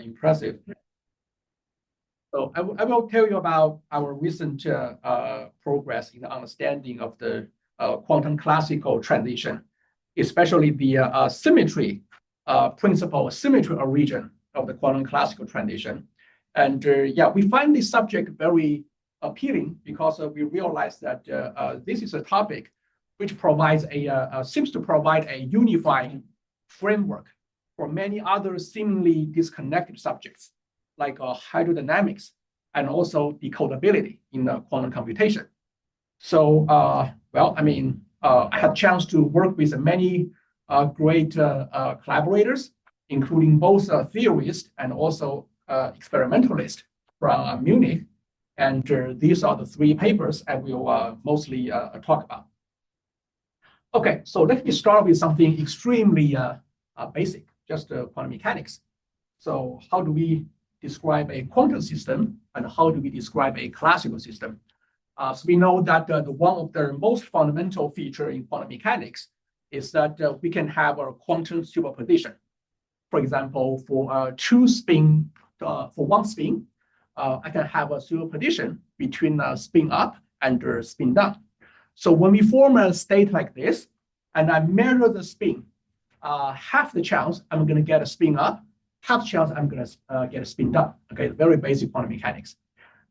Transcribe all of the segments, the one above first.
impressive. So I will tell you about our recent progress in the understanding of the quantum classical transition, especially the symmetry principle, symmetry origin of the quantum classical transition. And yeah, we find this subject very appealing because we realize that this is a topic which provides seems to provide a unified framework for many other seemingly disconnected subjects, like hydrodynamics and also decodability in quantum computation. So, well, I mean, I had a chance to work with many great collaborators, including both theorists and also experimentalists from Munich. And these are the three papers I will mostly talk about. Okay, so let me start with something extremely basic, just quantum mechanics. So how do we describe a quantum system and how do we describe a classical system? So we know that one of the most fundamental features in quantum mechanics is that we can have a quantum superposition. For example, for one spin, I can have a superposition between spin up and spin down. So when we form a state like this, and I measure the spin, half the chance I'm going to get a spin up, half chance I'm going to get a spin down. Okay, very basic quantum mechanics.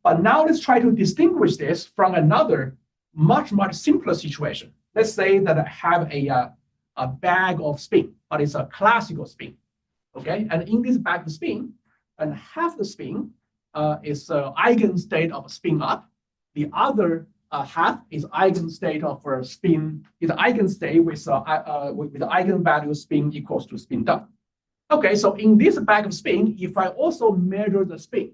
But now let's try to distinguish this from another much simpler situation. Let's say that I have a bag of spin, but it's a classical spin. Okay, and in this bag of spin, and half the spin is eigenstate of spin up. The other half is eigenstate of spin, is eigenstate with the eigenvalue spin equals to spin down. Okay, so in this bag of spin, if I also measure the spin,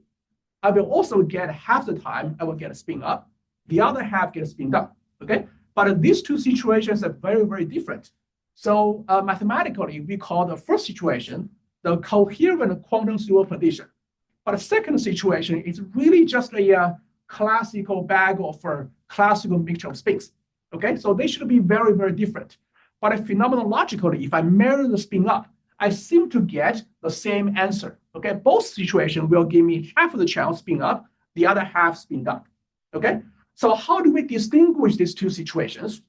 I will also get half the time I will get a spin up, the other half get a spin down. Okay, but these two situations are very different. So mathematically, we call the first situation the coherent quantum superposition. But the second situation is really just a classical bag of classical mixture of spins. Okay, so they should be very different. But phenomenologically, if I measure the spin up, I seem to get the same answer. Okay, both situations will give me half of the chance spin up, the other half spin down. Okay, so how do we distinguish these two situations?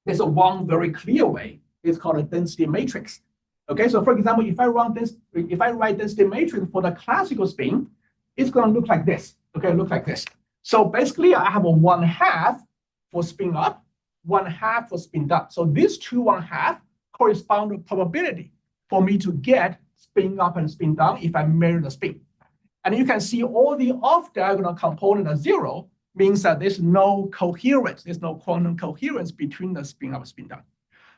There's one very clear way. It's called a density matrix. Okay, so for example, if I write density matrix for the classical spin, it's going to look like this. Okay, look like this. So basically, I have a 1/2 for spin up, 1/2 for spin down. So these two 1/2 correspond to probability for me to get spin up and spin down if I measure the spin. And you can see all the off-diagonal components are 0, means that there's no coherence, there's no quantum coherence between the spin up and spin down.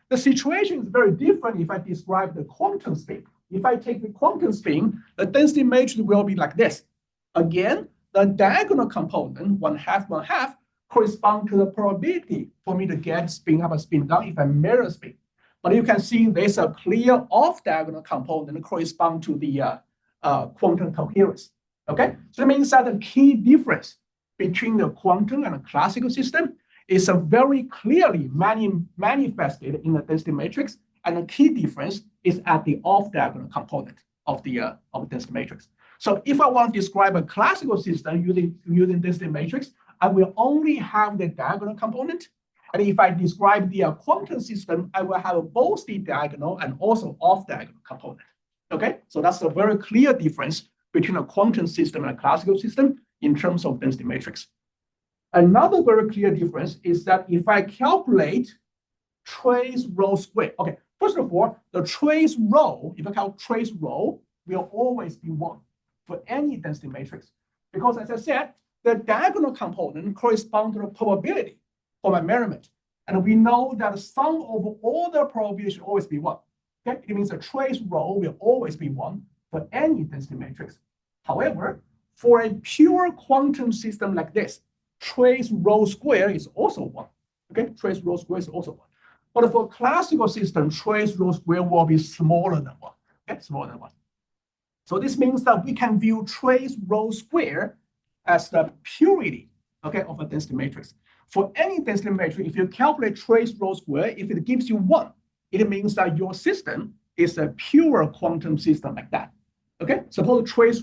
The situation is very different if I describe the quantum spin. If I take the quantum spin, the density matrix will be like this. Again, the diagonal component, 1/2, 1/2, correspond to the probability for me to get spin up and spin down if I measure spin. But you can see there's a clear off-diagonal component that correspond to the quantum coherence. Okay, so it means that the key difference between the quantum and the classical system is very clearly manifested in the density matrix, and the key difference is at the off-diagonal component of the density matrix. So if I want to describe a classical system using density matrix, I will only have the diagonal component. And if I describe the quantum system, I will have both the diagonal and also off-diagonal component. Okay, so that's a very clear difference between a quantum system and a classical system in terms of density matrix. Another very clear difference is that if I calculate trace row square, okay, first of all, the trace row, if I calculate trace row, will always be 1 for any density matrix. Because as I said, the diagonal component corresponds to the probability for my measurement. And we know that the sum of all the probability should always be 1. Okay? It means the trace row will always be 1 for any density matrix. However, for a pure quantum system like this, trace row square is also 1. Okay, trace row square is also 1. But for a classical system, trace row square will be smaller than 1. Okay, smaller than 1. So this means that we can view trace row square as the purity, okay, of a density matrix. For any density matrix, if you calculate trace row square, if it gives you 1, it means that your system is a pure quantum system like that. Okay, suppose trace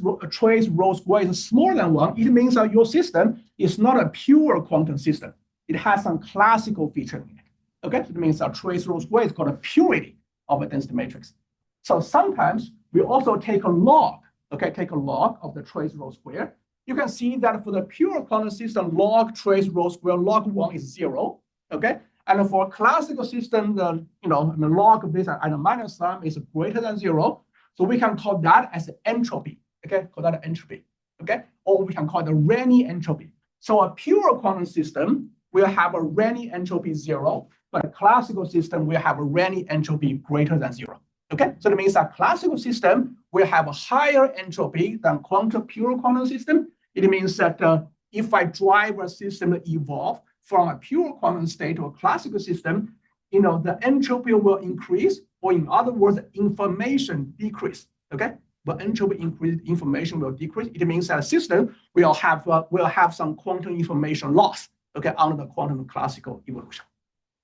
rho square is smaller than 1. It means that your system is not a pure quantum system. It has some classical feature in it. Okay, it means that trace rho square is called a purity of a density matrix. So sometimes we also take a log, okay, take a log of the trace rho square. You can see that for the pure quantum system, log trace rho square, log 1 is 0, okay? And for a classical system, the log of this and a minus sign is greater than 0. So we can call that as entropy, okay? Call that entropy, okay? Or we can call it the Rayleigh entropy. So a pure quantum system will have a Rayleigh entropy 0, but a classical system will have a Rayleigh entropy greater than 0, okay? So that means that classical system will have a higher entropy than pure quantum system. It means that if I drive a system to evolve from a pure quantum state to a classical system, the entropy will increase, or in other words, information decrease, okay? But entropy increase, information will decrease. It means that a system will have some quantum information loss, okay, under the quantum classical evolution,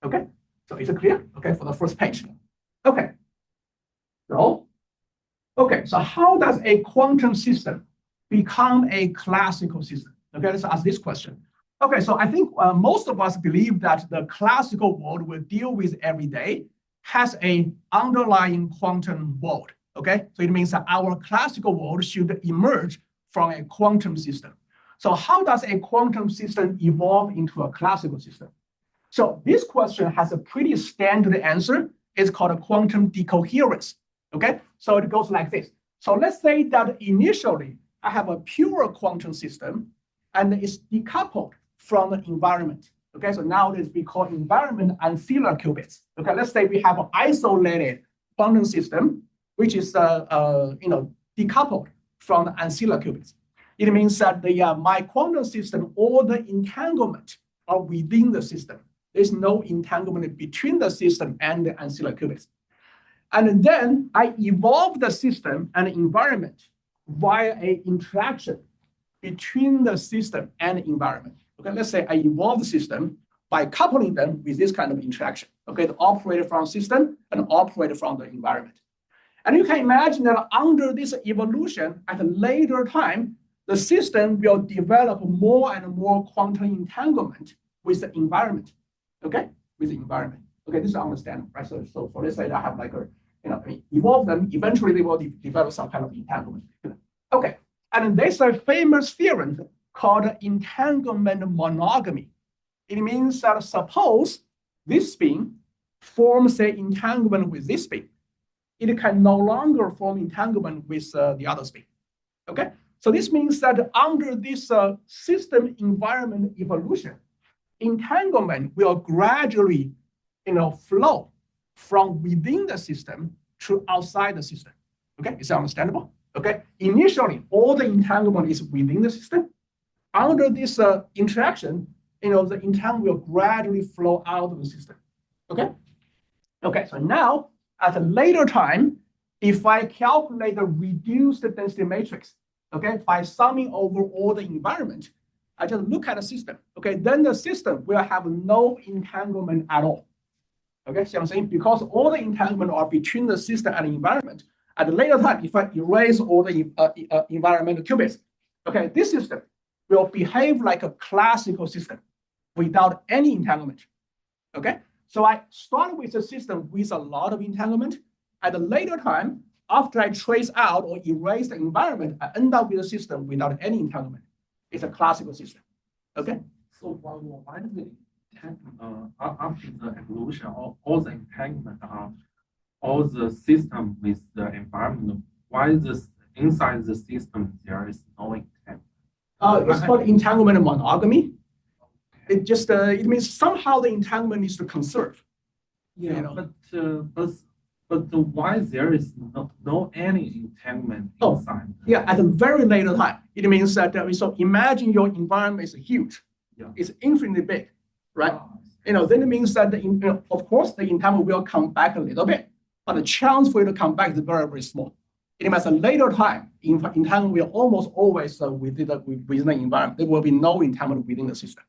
okay? So is it clear? Okay, for the first page. Okay. So how does a quantum system become a classical system? Okay, let's ask this question. Okay, so I think most of us believe that the classical world we deal with every day has an underlying quantum world, okay? So it means that our classical world should emerge from a quantum system. So how does a quantum system evolve into a classical system? So this question has a pretty standard answer. It's called a quantum decoherence, okay? So it goes like this. So let's say that initially I have a pure quantum system and it's decoupled from the environment. Okay, so nowadays we call environment ancillary qubits. Okay, let's say we have an isolated quantum system, which is decoupled from the ancillary qubits. It means that my quantum system, all the entanglement are within the system. There's no entanglement between the system and the ancillary qubits. And then I evolve the system and the environment via an interaction between the system and the environment. Okay, let's say I evolve the system by coupling them with this kind of interaction. Okay, the operator from system and operator from the environment. And you can imagine that under this evolution, at a later time, the system will develop more and more quantum entanglement with the environment. Okay, with the environment. Okay, this is understandable, right? So for let's say I have evolve them, eventually they will develop some kind of entanglement. Okay, and there's a famous theorem called entanglement monogamy. It means that suppose this spin forms an entanglement with this spin, it can no longer form entanglement with the other spin. Okay, so this means that under this system environment evolution, entanglement will gradually, flow from within the system to outside the system. Okay, is that understandable? Okay, initially all the entanglement is within the system. Under this interaction, the entanglement will gradually flow out of the system. Okay? Okay, so now at a later time, if I calculate the reduced density matrix, okay, by summing over all the environment, I just look at the system, okay, then the system will have no entanglement at all. Okay, see what I'm saying? Because all the entanglement are between the system and the environment. At a later time, if I erase all the environmental qubits, okay, this system will behave like a classical system without any entanglement. Okay, so I start with a system with a lot of entanglement. At a later time, after I trace out or erase the environment, I end up with a system without any entanglement. It's a classical system. Okay. So why does it after the evolution of all the entanglement all the system with the environment? Why is inside the system there is no entanglement? It's called entanglement monogamy. It just it means somehow the entanglement needs to conserve. Yeah, but why there is no any entanglement inside? Yeah, at a very later time. It means that so imagine your environment is huge. Yeah. It's infinitely big, right? Then it means that of course the entanglement will come back a little bit, but the chance for it to come back is very, very small. It means a later time, entanglement will almost always within the environment. There will be no entanglement within the system.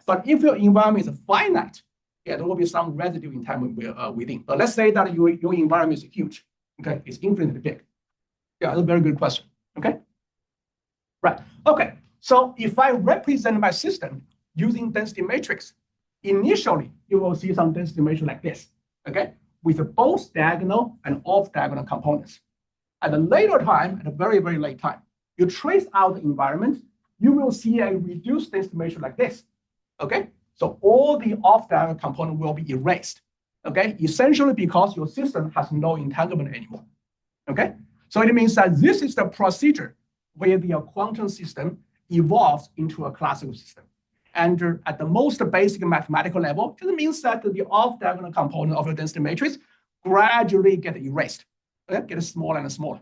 But if your environment is finite, yeah, there will be some residue entanglement within. But let's say that your environment is huge, okay, it's infinitely big. Yeah, that's a very good question. Okay. Right. Okay. So if I represent my system using density matrix, initially you will see some density matrix like this. Okay, with both diagonal and off-diagonal components. At a later time, at a very, very late time, you trace out the environment, you will see a reduced density matrix like this. Okay, so all the off-diagonal component will be erased. Okay, essentially because your system has no entanglement anymore. Okay, so it means that this is the procedure where the quantum system evolves into a classical system. And at the most basic mathematical level, it means that the off-diagonal component of the density matrix gradually get erased, okay? Get smaller and smaller.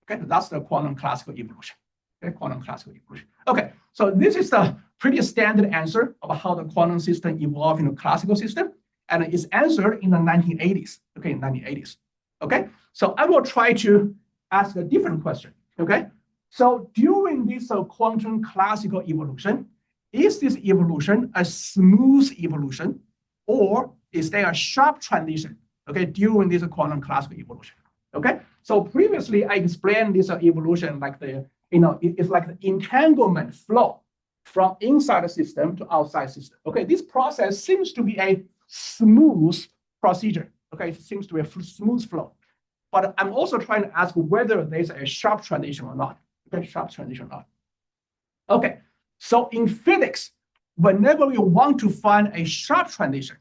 Okay, that's the quantum classical evolution. Okay, quantum classical evolution. Okay, so this is the pretty standard answer of how the quantum system evolved into a classical system, and it's answered in the 1980s. Okay, 1980s. Okay, so I will try to ask a different question. Okay, so during this quantum classical evolution, is this evolution a smooth evolution, or is there a sharp transition? Okay, during this quantum classical evolution. Okay, so previously I explained this evolution like it's like the entanglement flow from inside the system to outside system. Okay, this process seems to be a smooth procedure. Okay, it seems to be a smooth flow, but I'm also trying to ask whether there's a sharp transition or not. Okay, sharp transition or not. Okay. So in physics, whenever you want to find a sharp transition,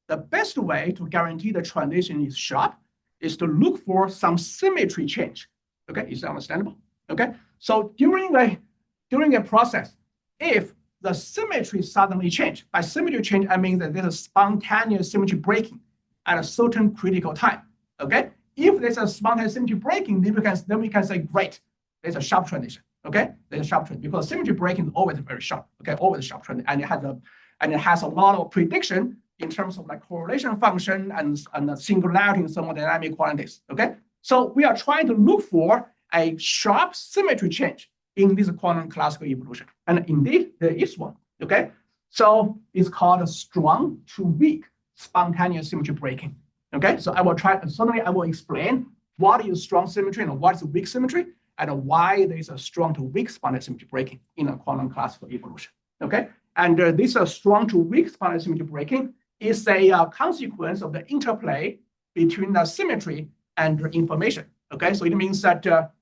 the best way to guarantee the transition is sharp is to look for some symmetry change. Okay, is that understandable? Okay, so during a process, if the symmetry suddenly change, by symmetry change, I mean that there's a spontaneous symmetry breaking at a certain critical time. Okay, if there's a spontaneous symmetry breaking, then we can say, great, there's a sharp transition. Okay, there's a sharp trend because symmetry breaking is always very sharp. Okay, always a sharp trend, and it has a lot of prediction in terms of like correlation function and the singularity in thermodynamic quantities. Okay, so we are trying to look for a sharp symmetry change in this quantum classical evolution, and indeed there is one. Okay, so it's called a strong to weak spontaneous symmetry breaking. Okay, so I will explain what is strong symmetry and what is weak symmetry, and why there is a strong to weak spontaneous symmetry breaking in a quantum classical evolution. Okay, and this strong to weak spontaneous symmetry breaking is a consequence of the interplay between the symmetry and the information. Okay, so it means that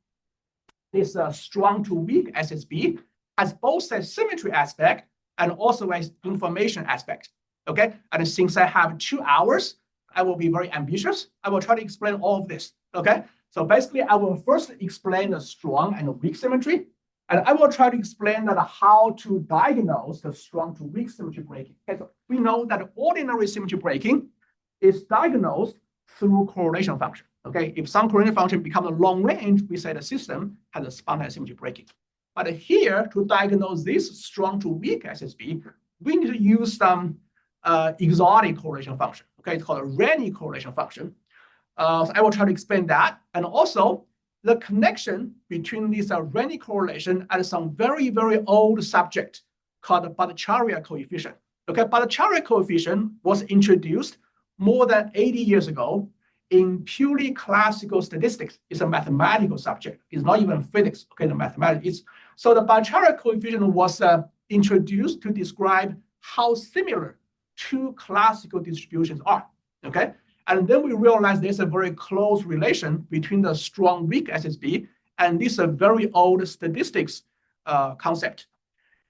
this strong to weak SSB has both a symmetry aspect and also an information aspect. Okay, and since I have 2 hours, I will be very ambitious. I will try to explain all of this. Okay. So basically, I will first explain the strong and the weak symmetry, and I will try to explain that how to diagnose the strong to weak symmetry breaking. Okay, so we know that ordinary symmetry breaking is diagnosed through correlation function. Okay, if some correlation function becomes a long range, we say the system has a spontaneous symmetry breaking. But here, to diagnose this strong to weak SSB, we need to use some exotic correlation function. Okay, it's called a Renyi correlation function. So I will try to explain that, and also the connection between this Renyi correlation and some very, very old subject called the Bhattacharya coefficient. Okay, Bhattacharya coefficient was introduced more than 80 years ago in purely classical statistics. It's a mathematical subject. It's not even physics. Okay, the mathematics. So the Bhattacharya coefficient was introduced to describe how similar two classical distributions are. Okay. And then we realized there's a very close relation between the strong weak SSB and this very old statistics concept.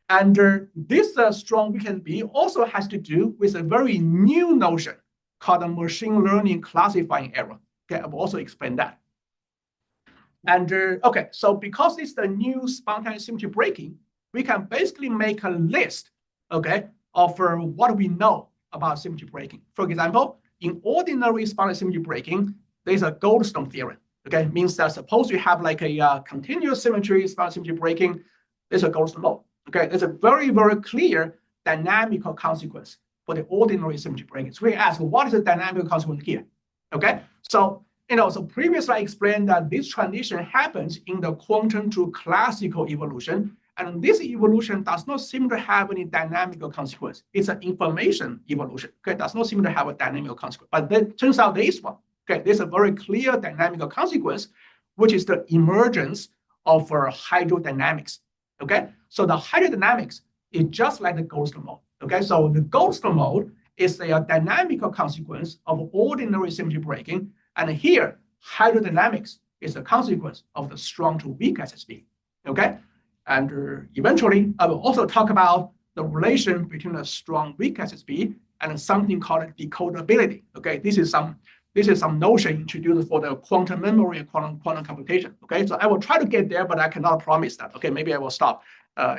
And this strong weak SSB also has to do with a very new notion called the machine learning classifying error. Okay, I will also explain that. And okay, so because it's the new spontaneous symmetry breaking, we can basically make a list, okay, of what we know about symmetry breaking. For example, in ordinary spontaneous symmetry breaking, there's a Goldstone theorem. Okay, it means that suppose you have like a continuous symmetry spontaneous symmetry breaking, there's a Goldstone law. Okay, there's a very, very clear dynamical consequence for the ordinary symmetry breaking. So we ask, what is the dynamical consequence here? Okay, so so previously I explained that this transition happens in the quantum to classical evolution, and this evolution does not seem to have any dynamical consequence. It's an information evolution. Okay, does not seem to have a dynamical consequence. But then turns out there is one. Okay, there's a very clear dynamical consequence which is the emergence of hydrodynamics. Okay, so the hydrodynamics is just like the Goldstone mode. Okay, so the Goldstone mode is a dynamical consequence of ordinary symmetry breaking, and here hydrodynamics is a consequence of the strong to weak SSB. Okay, and eventually I will also talk about the relation between a strong weak SSB and something called decodability. Okay, this is some notion introduced for the quantum memory and quantum computation. Okay, so I will try to get there, but I cannot promise that. Okay, maybe I will stop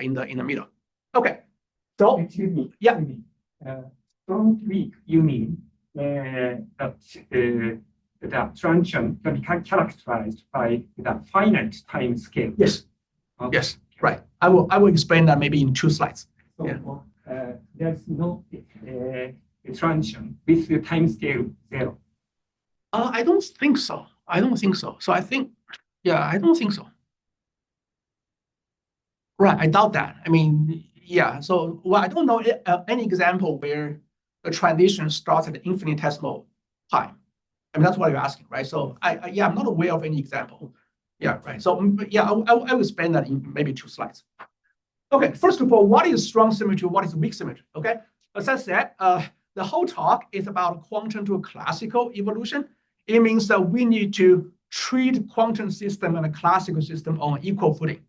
in the middle. Okay, so Excuse me. Yeah. Strong weak, you mean that the transition can be characterized by the finite time scale. Yes, Okay. yes, right. I will explain that maybe in 2 slides. So Yeah. there's no transition with the time scale 0. I don't think so. I don't think so. So I think, yeah, I don't think so. Right, I doubt that. I mean, yeah. So, well, I don't know any example where the transition starts at infinitesimal time. I mean, that's what you're asking, right? So, yeah, I'm not aware of any example. Yeah, right. So, yeah, I will explain that in maybe 2 slides. Okay, first of all, what is strong symmetry? What is weak symmetry? Okay, as I said, the whole talk is about quantum to classical evolution. It means that we need to treat quantum system and a classical system on equal footing.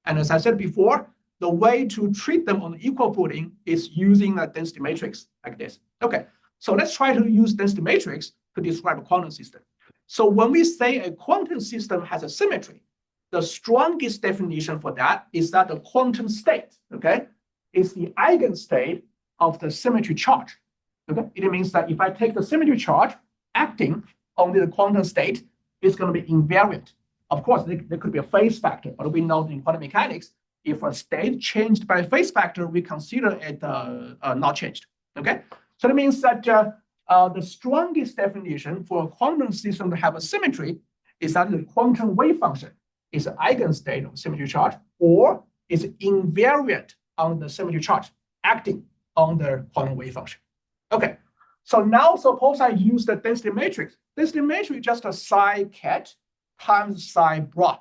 And as I said before, the way to treat them on equal footing is using a density matrix like this. Okay, so let's try to use density matrix to describe a quantum system. So when we say a quantum system has a symmetry, the strongest definition for that is that the quantum state, okay, is the eigenstate of the symmetry charge. Okay, it means that if I take the symmetry charge acting on the quantum state, it's going to be invariant. Of course, there could be a phase factor, but we know in quantum mechanics, if a state changed by a phase factor, we consider it not changed. Okay, so that means that the strongest definition for a quantum system to have a symmetry is that the quantum wave function is an eigenstate of symmetry charge, or is invariant on the symmetry charge acting on the quantum wave function. Okay, so now suppose I use the density matrix. Density matrix is just a psi ket times psi broad.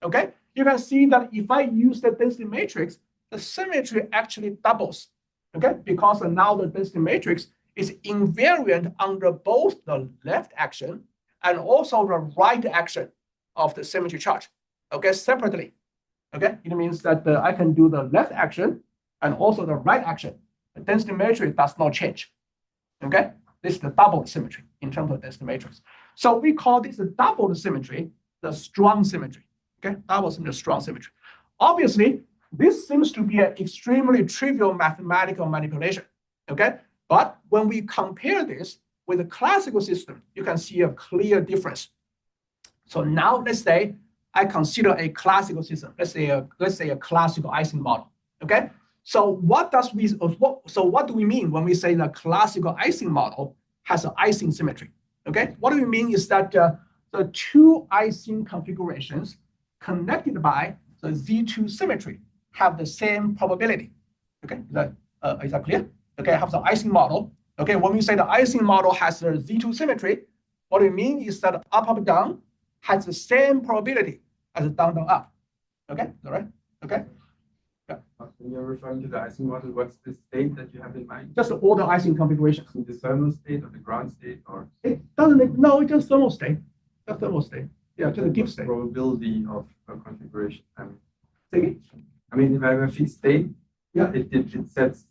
Okay, you can see that if I use the density matrix, the symmetry actually doubles. Okay, because now the density matrix is invariant under both the left action and also the right action of the symmetry charge. Okay, separately. Okay, it means that I can do the left action and also the right action. The density matrix does not change. Okay, this is the double symmetry in terms of density matrix. So we call this the double symmetry, the strong symmetry. Okay, double symmetry, strong symmetry. Obviously, this seems to be an extremely trivial mathematical manipulation. Okay, but when we compare this with a classical system, you can see a clear difference. So now let's say I consider a classical system. Let's say a classical Ising model. Okay. So what do we mean when we say the classical Ising model has an Ising symmetry? Okay. What do we mean is that the 2 Ising configurations connected by the Z2 symmetry have the same probability. Okay. Is that clear? Okay. I have the Ising model. Okay. When we say the Ising model has the Z2 symmetry, what we mean is that up, up, down has the same probability as down, down, up. Okay, all right? Okay. Yeah. When you're referring to the Ising model, what's the state that you have in mind? Just all the Ising configurations. The thermal state or the ground state, or it doesn't. No, it's just thermal state. Just thermal state. Yeah, just a given state. Probability of a configuration. Say I mean, if I have a fixed state, yeah, it sets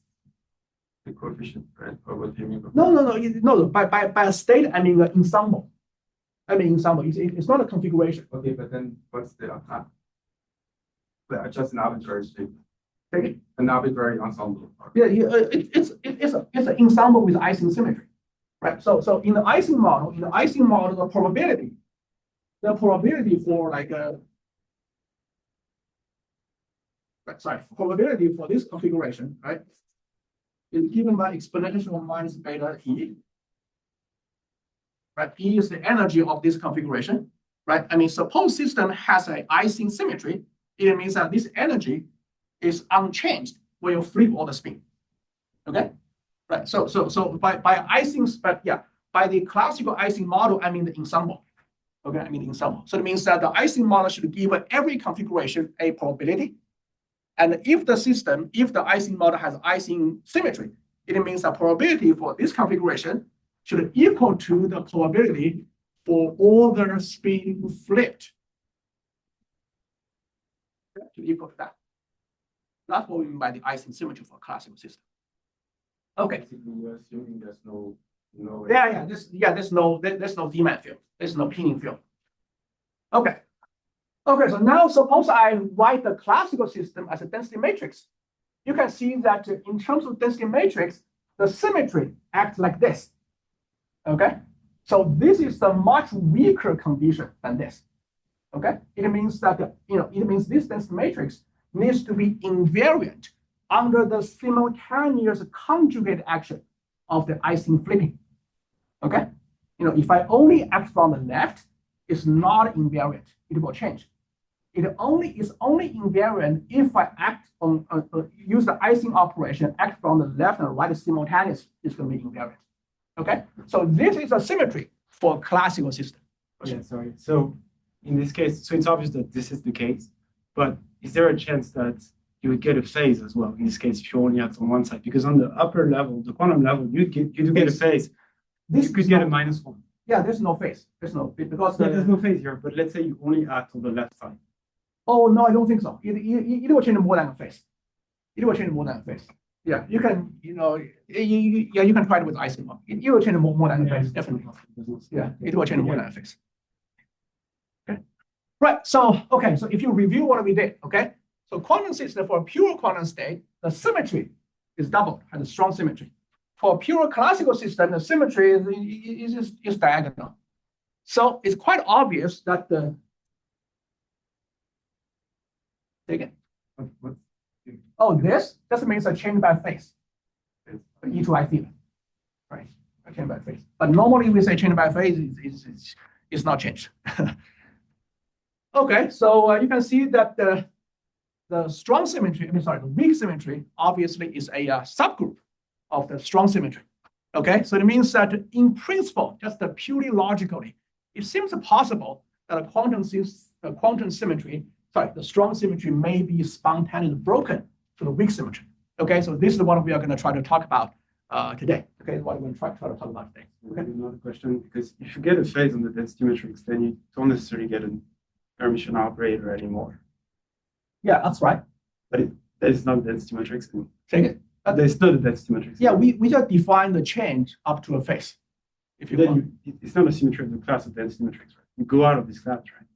the coefficient, right? Or what do you mean? No. By a state, I mean ensemble. It's not a configuration. Okay, but then what's the just an arbitrary state? Okay. An arbitrary ensemble. Yeah, it's an ensemble with Ising symmetry, right? So in the Ising model, the probability for like probability for this configuration, right, is given by exponential minus beta E. Right, E is the energy of this configuration, right? I mean, suppose system has an Ising symmetry, it means that this energy is unchanged when you flip all the spin. Okay, right? So by Ising, but yeah, by the classical Ising model, I mean the ensemble. Okay, I mean in sum. So it means that the icing model should give every configuration a probability. And if the icing model has icing symmetry, it means the probability for this configuration should equal to the probability for all the spin flipped. Okay, should equal to that. That's what we mean by the icing symmetry for a classical system. Okay. Basically, you're assuming there's no. There's no demand field. There's no pinning field. Okay. Okay, so now suppose I write the classical system as a density matrix. You can see that in terms of density matrix, the symmetry acts like this. Okay, so this is the much weaker condition than this. Okay, it means that it means this density matrix needs to be invariant under the simultaneous conjugate action of the icing flipping. Okay, if I only act from the left, it's not invariant. It will change. It is only invariant if I act on use the icing operation, act from the left and right simultaneously. It's going to be invariant. Okay, so this is a symmetry for a classical system. Yeah, sorry. So in this case, so it's obvious that this is the case, but is there a chance that you would get a phase as well in this case if you only act on one side? Because on the upper level, the quantum level, you do get a phase. You could get a -1. Yeah, there's no phase. There's no because there's no phase here. But let's say you only act on the left side. Oh no, I don't think so. It will change more than a phase. It will change more than a phase. Yeah, you can you can try it with icing. It will change more than a phase, definitely. Yeah, it will change more than a phase. Okay, right. So if you review what we did, okay. So quantum system for a pure quantum state, the symmetry is doubled, has a strong symmetry. For a pure classical system, the symmetry is diagonal. So it's quite obvious that the this means a change by phase. E to I theta, right? A change by phase. But normally we say change by phase is not changed. Okay, so you can see that the strong symmetry, the weak symmetry, obviously is a subgroup of the strong symmetry. Okay, so it means that in principle, just purely logically, it seems possible that the strong symmetry may be spontaneously broken to the weak symmetry. Okay, so this is what we are going to try to talk about today. Okay, what we're going to try to talk about today. Okay, another question, because if you get a phase on the density matrix, then you don't necessarily get an Hermitian operator anymore. Yeah, that's right. But that is not a density matrix. Take it. There's not a density matrix. Yeah, we just define the change up to a phase. If you then it's not a symmetry of the class of density matrix, right? You go out of this class, right?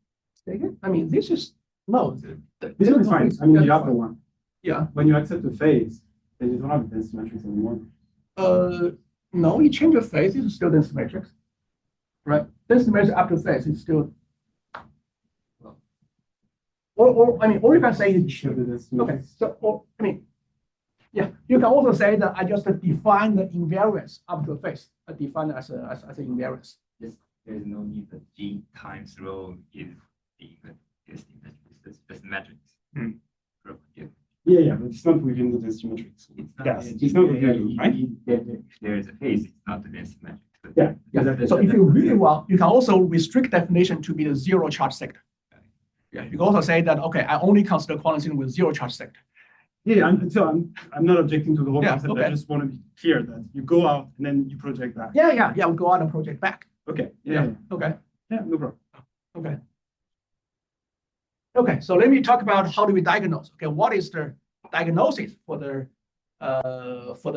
Take it. I mean, this is no. This one is fine. I mean, the upper one. Yeah. When you accept the phase, then you don't have a density matrix anymore. No, you change the phase, it's still density matrix, right? Density matrix up to phase is still. Or you can say okay. So yeah, you can also say that I just define the invariance up to a phase. I define it as an invariance. Yes, there is no need that G times rho is the matrix. Yeah, but it's not within the density matrix. It's not within, right? If there is a phase, it's not the density matrix. Yeah. So if you really want, you can also restrict definition to be the zero charge sector. Yeah, you can also say that, okay, I only consider quantum system with zero charge sector. Yeah, I'm not objecting to the whole concept. Okay. I just want to be clear that you go out and then you project back. Yeah, we go out and project back. Okay. Okay. Yeah, no problem. Okay, so let me talk about how do we diagnose. Okay, what is the diagnosis for the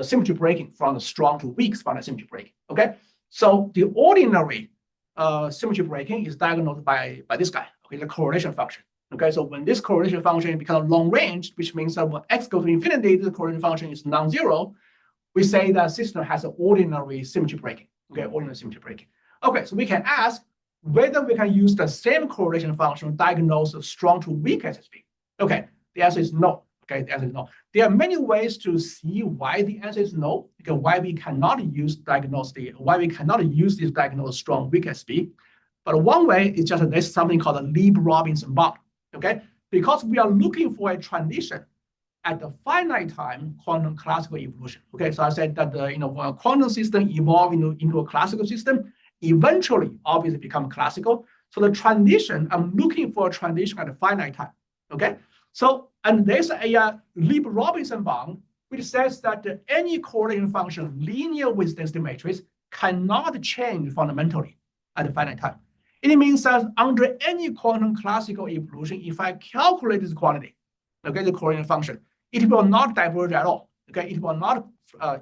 symmetry breaking from the strong to weak spontaneous symmetry breaking? Okay, so the ordinary symmetry breaking is diagnosed by this guy. Okay, the correlation function. Okay, so when this correlation function becomes long range, which means that when x goes to infinity, the correlation function is non-zero, we say that system has an ordinary symmetry breaking. Okay, ordinary symmetry breaking. Okay, so we can ask whether we can use the same correlation function to diagnose the strong to weak SSB. Okay, the answer is no. Okay, the answer is no. There are many ways to see why the answer is no, because why we cannot use this diagnose strong weak SSB. But one way is just there's something called a Lieb-Robinson bound. Okay, because we are looking for a transition at the finite time quantum classical evolution. Okay, so I said that when a quantum system evolves into a classical system, eventually obviously become classical. So the transition, I'm looking for a transition at a finite time. Okay. So, and there's a Lieb-Robinson bound, which says that any correlation function linear with density matrix cannot change fundamentally at a finite time. It means that under any quantum classical evolution, if I calculate this quantity, okay, the correlation function, it will not diverge at all. Okay, it will not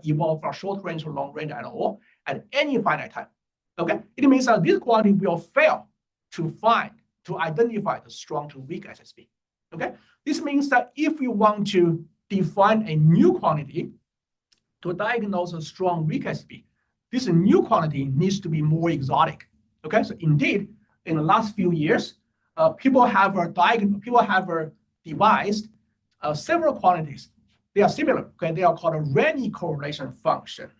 evolve from short range to long range at all at any finite time. Okay, it means that this quantity will fail to identify the strong to weak SSB. Okay, this means that if we want to define a new quantity to diagnose a strong weak SSB, this new quantity needs to be more exotic. Okay, so indeed, in the last few years, people have devised several quantities. They are similar. Okay, they are called a RIKEN correlation function.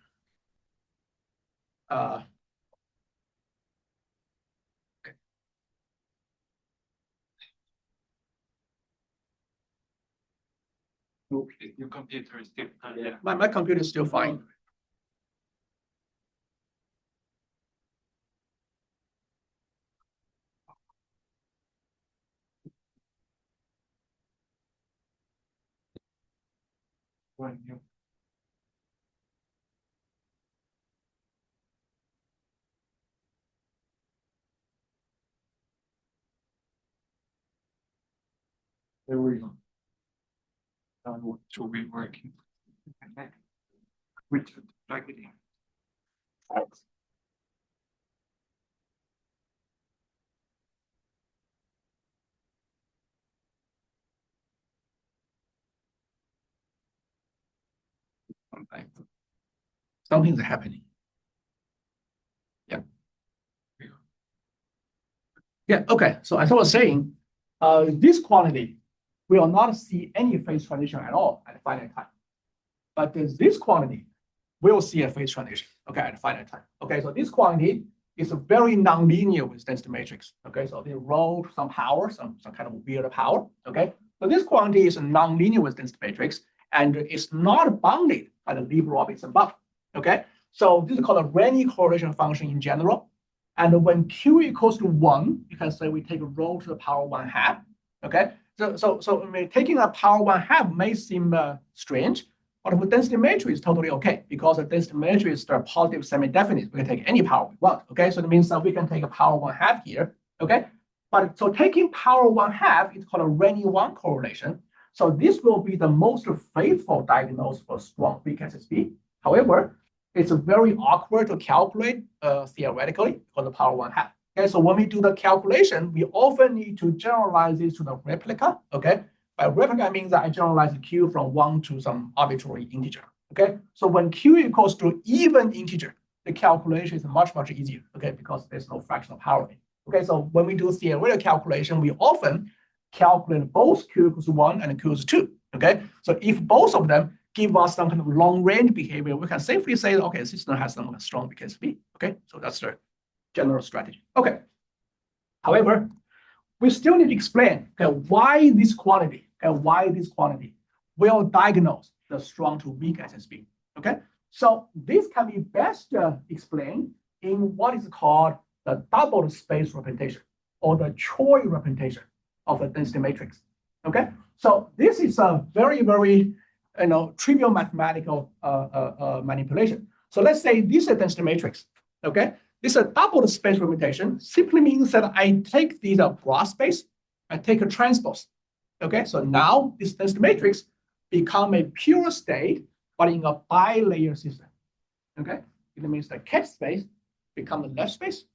Okay, your computer is still. Yeah. My computer is still fine. There we go. What should be working? Which plug it in. Something's happening. Yeah. Yeah. Okay. So as I was saying, this quantity will not see any phase transition at all at finite time. But this quantity will see a phase transition, okay, at finite time. Okay, so this quantity is a very nonlinear with density matrix. Okay, so they roll some power, some kind of weird power. Okay, so this quantity is nonlinear with density matrix, and it's not bounded by the Lieb-Robinson bound. Okay, so this is called a RIKEN correlation function in general. And when Q equals to 1, you can say we take a rho to the power 1/2. Okay, so I mean, taking a power 1/2 may seem strange, but with density matrix, totally okay, because the density matrix are positive semi-definite. We can take any power we want. Okay, so it means that we can take a power 1/2 here. Okay, but so taking power 1/2 is called a RIKEN correlation. So this will be the most faithful diagnosis for strong weak SSB. However, it's very awkward to calculate theoretically for the power 1/2. Okay, so when we do the calculation, we often need to generalize this to the replica. Okay, by replica, I mean that I generalize the Q from 1 to some arbitrary integer. Okay, so when Q equals to even integer, the calculation is much easier. Okay, because there's no fractional power. Okay, so when we do theoretical calculation, we often calculate both Q equals 1 and Q equals 2. Okay, so if both of them give us some kind of long range behavior, we can safely say, okay, the system has some strong BKSB. Okay, so that's the general strategy. Okay, however, we still need to explain why this quantity will diagnose the strong to weak SSB. Okay, so this can be best explained in what is called the double space representation or the Choi representation of a density matrix. Okay, so this is a very trivial mathematical manipulation. So let's say this is a density matrix. Okay, this is a double space representation. Simply means that I take these broad space, I take a transpose. Okay, so now this density matrix become a pure state, but in a bilayer system. Okay, it means the ket space become the left space,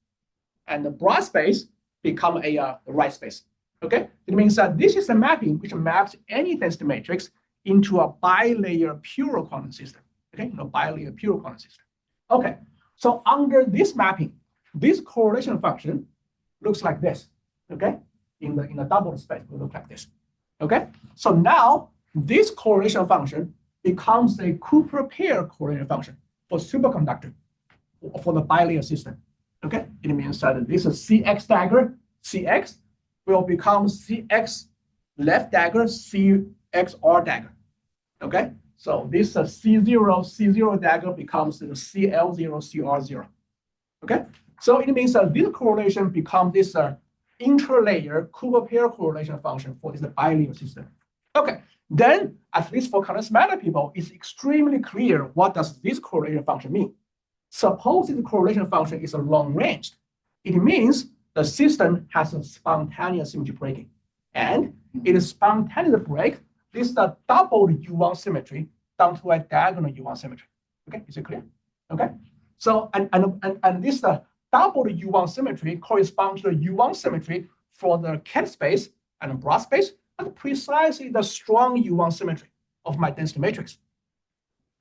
and the broad space become a right space. Okay, it means that this is a mapping which maps any density matrix into a bilayer pure quantum system. Okay, bilayer pure quantum system. Okay, so under this mapping, this correlation function looks like this. Okay, in the double space, it will look like this. Okay, so now this correlation function becomes a Cooper pair correlation function for superconductor for the bilayer system. Okay, it means that this is CX dagger, CX will become CX left dagger, CXR dagger. Okay, so this C0 dagger becomes the CL0, CR0. Okay, so it means that this correlation becomes this interlayer Cooper pair correlation function for this bilinear system. Okay, then at least for condensed matter people, it's extremely clear what does this correlation function mean. Suppose the correlation function is a long range. It means the system has a spontaneous symmetry breaking. And it is spontaneous break. This is a double U1 symmetry down to a diagonal U1 symmetry. Okay, is it clear? Okay. So and this double U1 symmetry corresponds to the U1 symmetry for the cat space and the broad space, and precisely the strong U1 symmetry of my density matrix.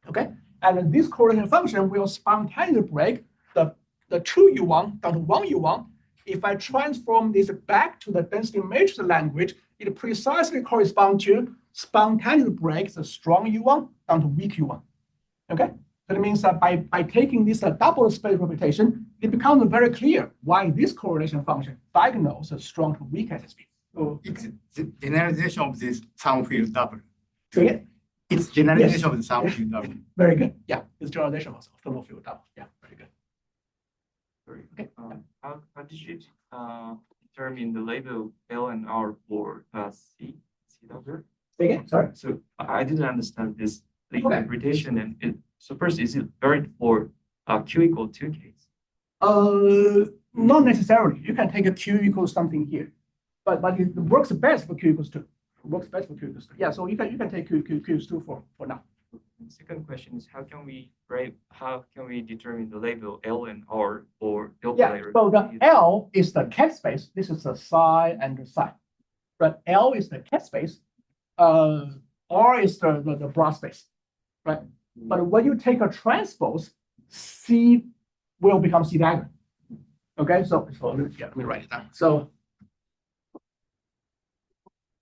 Okay, and this correlation function will spontaneously break the 2U1 down to 1U1. If I transform this back to the density matrix language, it precisely corresponds to spontaneously break the strong U1 down to weak U1. Okay, so it means that by taking this double space representation, it becomes very clear why this correlation function diagnoses strong to weak SSB. So it's the generalization of this sound field double. So yeah, It's generalization of the sound field double. very good. Yeah, it's generalization of thermal field double. Yeah, very good. Okay. How did you determine the label L and R for C double? Say again, sorry. So I didn't understand this the Okay. interpretation so first is it varied for Q equal 2 case? Not necessarily. You can take a Q equals something here, but it works best for Q equals 2. It works best for Q equals 2. Yeah, so you can take Q equals 2 for now. The second question is how can we determine the label L and R for L Yeah, player? so the L is the cat space. This is the psi and the psi. But L is the cat space. R is the broad space, right? But when you take a transpose, C will become C diagonal. Okay, so let me write it down. So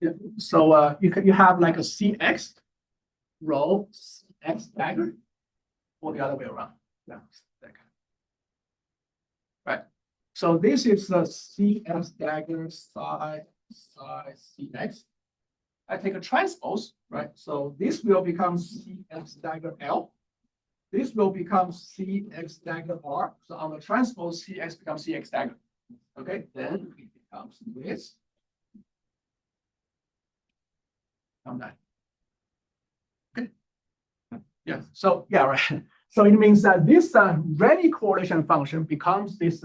yeah, so you have like a CX row, CX dagger, or the other way around. Yeah, right. So this is the CX dagger psi CX. I take a transpose, right? So this will become CX dagger L. This will become CX dagger R. So on the transpose, CX becomes CX dagger. Okay, then it becomes this. On that. Okay. Yeah. So yeah, right. So it means that this Renyi correlation function becomes this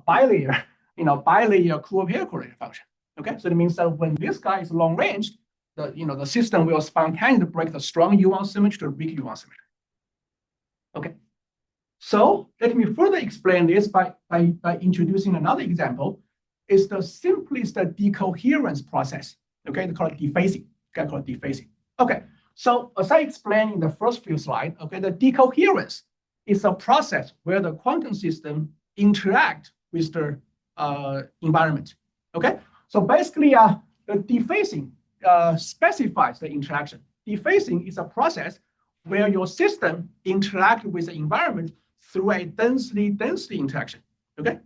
bilinear, bilinear Cooper pair correlation function. Okay, so it means that when this guy is long range, the system will spontaneously break the strong U1 symmetry to the weak U1 symmetry. Okay, so let me further explain this by introducing another example. It's the simplest decoherence process. Okay, they call it dephasing. Okay, call it dephasing. Okay, so as I explained in the first few slides, okay, the decoherence is a process where the quantum system interact with the environment. Okay. So basically, the dephasing specifies the interaction. Dephasing is a process where your system interacts with the environment through a density interaction. Okay,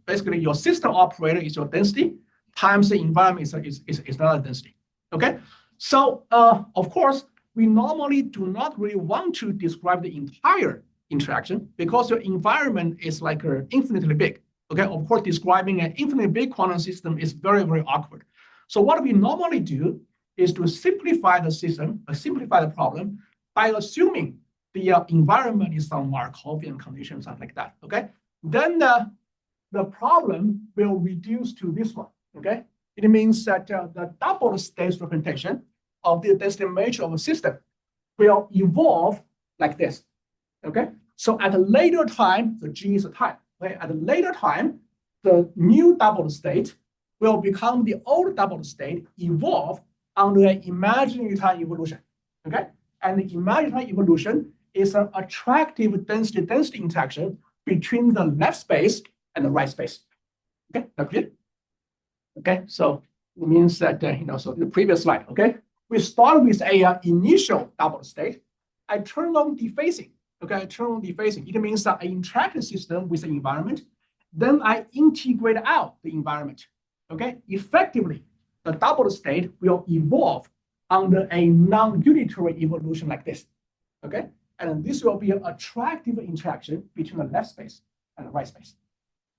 basically your system operator is your density times the environment is another density. Okay, so of course we normally do not really want to describe the entire interaction because your environment is like infinitely big. Okay, of course, describing an infinitely big quantum system is very, very awkward. So what we normally do is to simplify the system, simplify the problem by assuming the environment is some Markovian condition, something like that. Okay, then the problem will reduce to this one. Okay, it means that the double state representation of the density matrix of a system will evolve like this. Okay, so at a later time, the G is a time. Okay? At a later time, the new double state will become the old double state, evolve under an imaginary time evolution. Okay, and the imaginary time evolution is an attractive density interaction between the left space and the right space. Okay, that's clear? Okay, so it means that so the previous slide. Okay, we start with a initial double state. I turn on dephasing. Okay, I turn on dephasing. It means that I interact the system with the environment. Then I integrate out the environment. Okay, effectively, the double state will evolve under a non-unitary evolution like this. Okay, and this will be an attractive interaction between the left space and the right space.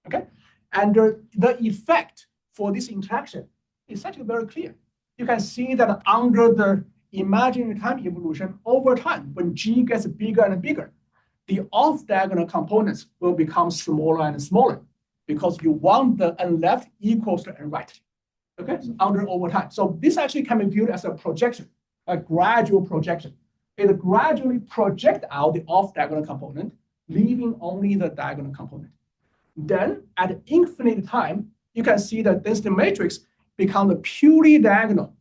Okay, And the effect for this interaction is actually very clear. You can see that under the imaginary time evolution, over time, when G gets bigger and bigger, the off-diagonal components will become smaller and smaller because you want the n left equals to n right. Okay, so over time. So this actually can be viewed as a projection, a gradual projection. It gradually projects out the off-diagonal component, leaving only the diagonal component. Then at infinite time, you can see the density matrix become the purely diagonal.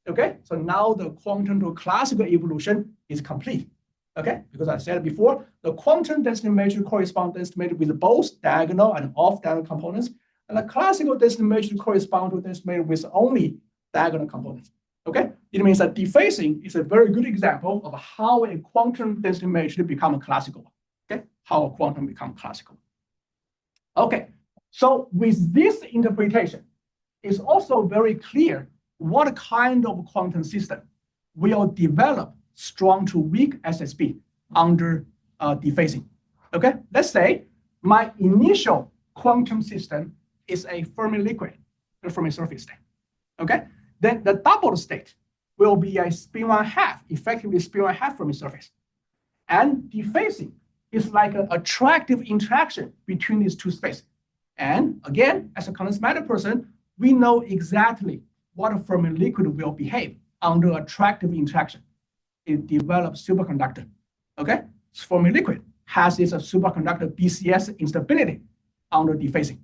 Okay, so now the quantum to classical evolution is complete. Okay, because I said before, the quantum density matrix corresponds to density matrix with both diagonal and off-diagonal components, and the classical density matrix corresponds to density matrix with only diagonal components. Okay, it means that dephasing is a very good example of how a quantum density matrix becomes classical. Okay, how a quantum becomes classical. Okay, so with this interpretation, it's also very clear what kind of quantum system will develop strong to weak SSB under dephasing. Okay, let's say my initial quantum system is a Fermi liquid, the Fermi surface state. Okay, then the double state will be a spin 1/2, effectively spin 1/2 Fermi surface. And dephasing is like an attractive interaction between these two spaces. And again, as a condensed matter person, we know exactly what a Fermi liquid will behave under attractive interaction. It develops superconductor. Okay, Fermi liquid has this superconductor BCS instability under dephasing.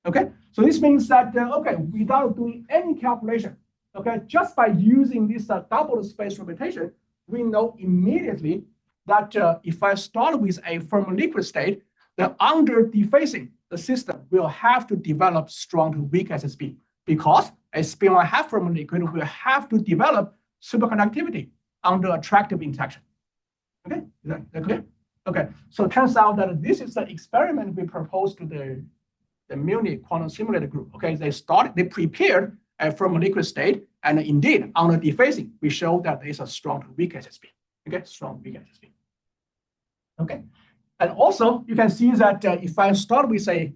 Okay, so this means that okay, without doing any calculation, okay, just by using this double space rotation, we know immediately that if I start with a Fermi liquid state, then under dephasing, the system will have to develop strong to weak SSB because a spin 1/2 Fermi liquid will have to develop superconductivity under attractive interaction. Okay, is that clear? Okay, so it turns out that this is the experiment we proposed to the Munich quantum simulator group. Okay, they prepared a Fermi liquid state, and indeed, under dephasing, we showed that there is a strong to weak SSB. Okay, strong weak SSB. Okay, and also you can see that if I start with a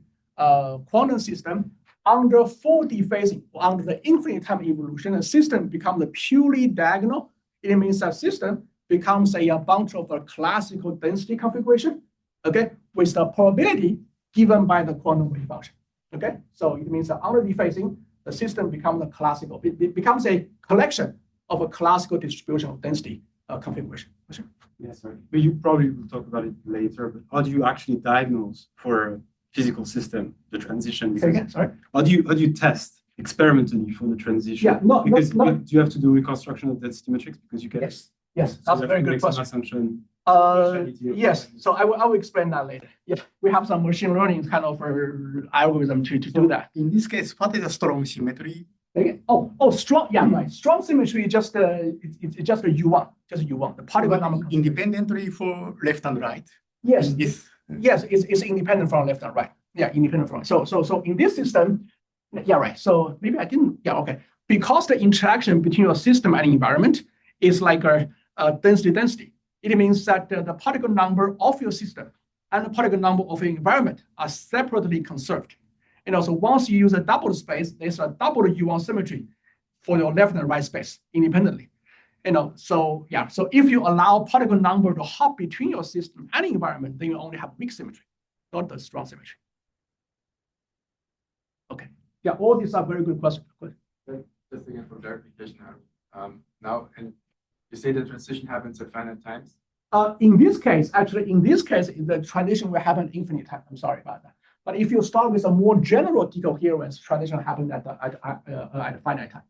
quantum system under full dephasing, or under the infinite time evolution, the system becomes purely diagonal. It means that system becomes a bunch of a classical density configuration, okay, with the probability given by the quantum wave function. Okay, so it means that under dephasing, the system becomes a classical. It becomes a collection of a classical distribution of density configuration. Yes, sorry. But you probably will talk about it later. But how do you actually diagnose for a physical system the transition? Say again, sorry. How do you test experimentally for the transition? Yeah, no, because not, do you have to do reconstruction of density matrix because you get yes, that's a very good question. Assumption. Yes, so I will explain that later. Yeah, we have some machine learning kind of algorithm to do that. In this case, what is a strong symmetry? Okay. Oh, strong. Yeah, right. Strong symmetry is just it's just a U1, just a U1. The particle number Independently for left and right. Yes. Yes. It's independent from left and right. Yeah, independent from. So in this system, yeah, right. So maybe I didn't. Yeah, okay. Because the interaction between your system and environment is like a density. It means that the particle number of your system and the particle number of your environment are separately conserved. And also, once you use a double space, there's a double U1 symmetry for your left and right space independently. So yeah, so if you allow particle number to hop between your system and environment, then you only have weak symmetry, not the strong symmetry. Okay. Yeah, all these are very good questions. Good. Just again for clarification now, and you say the transition happens at finite times? In this case, the transition will happen infinite time. I'm sorry about that. But if you start with a more general decoherence, transition happens at finite time.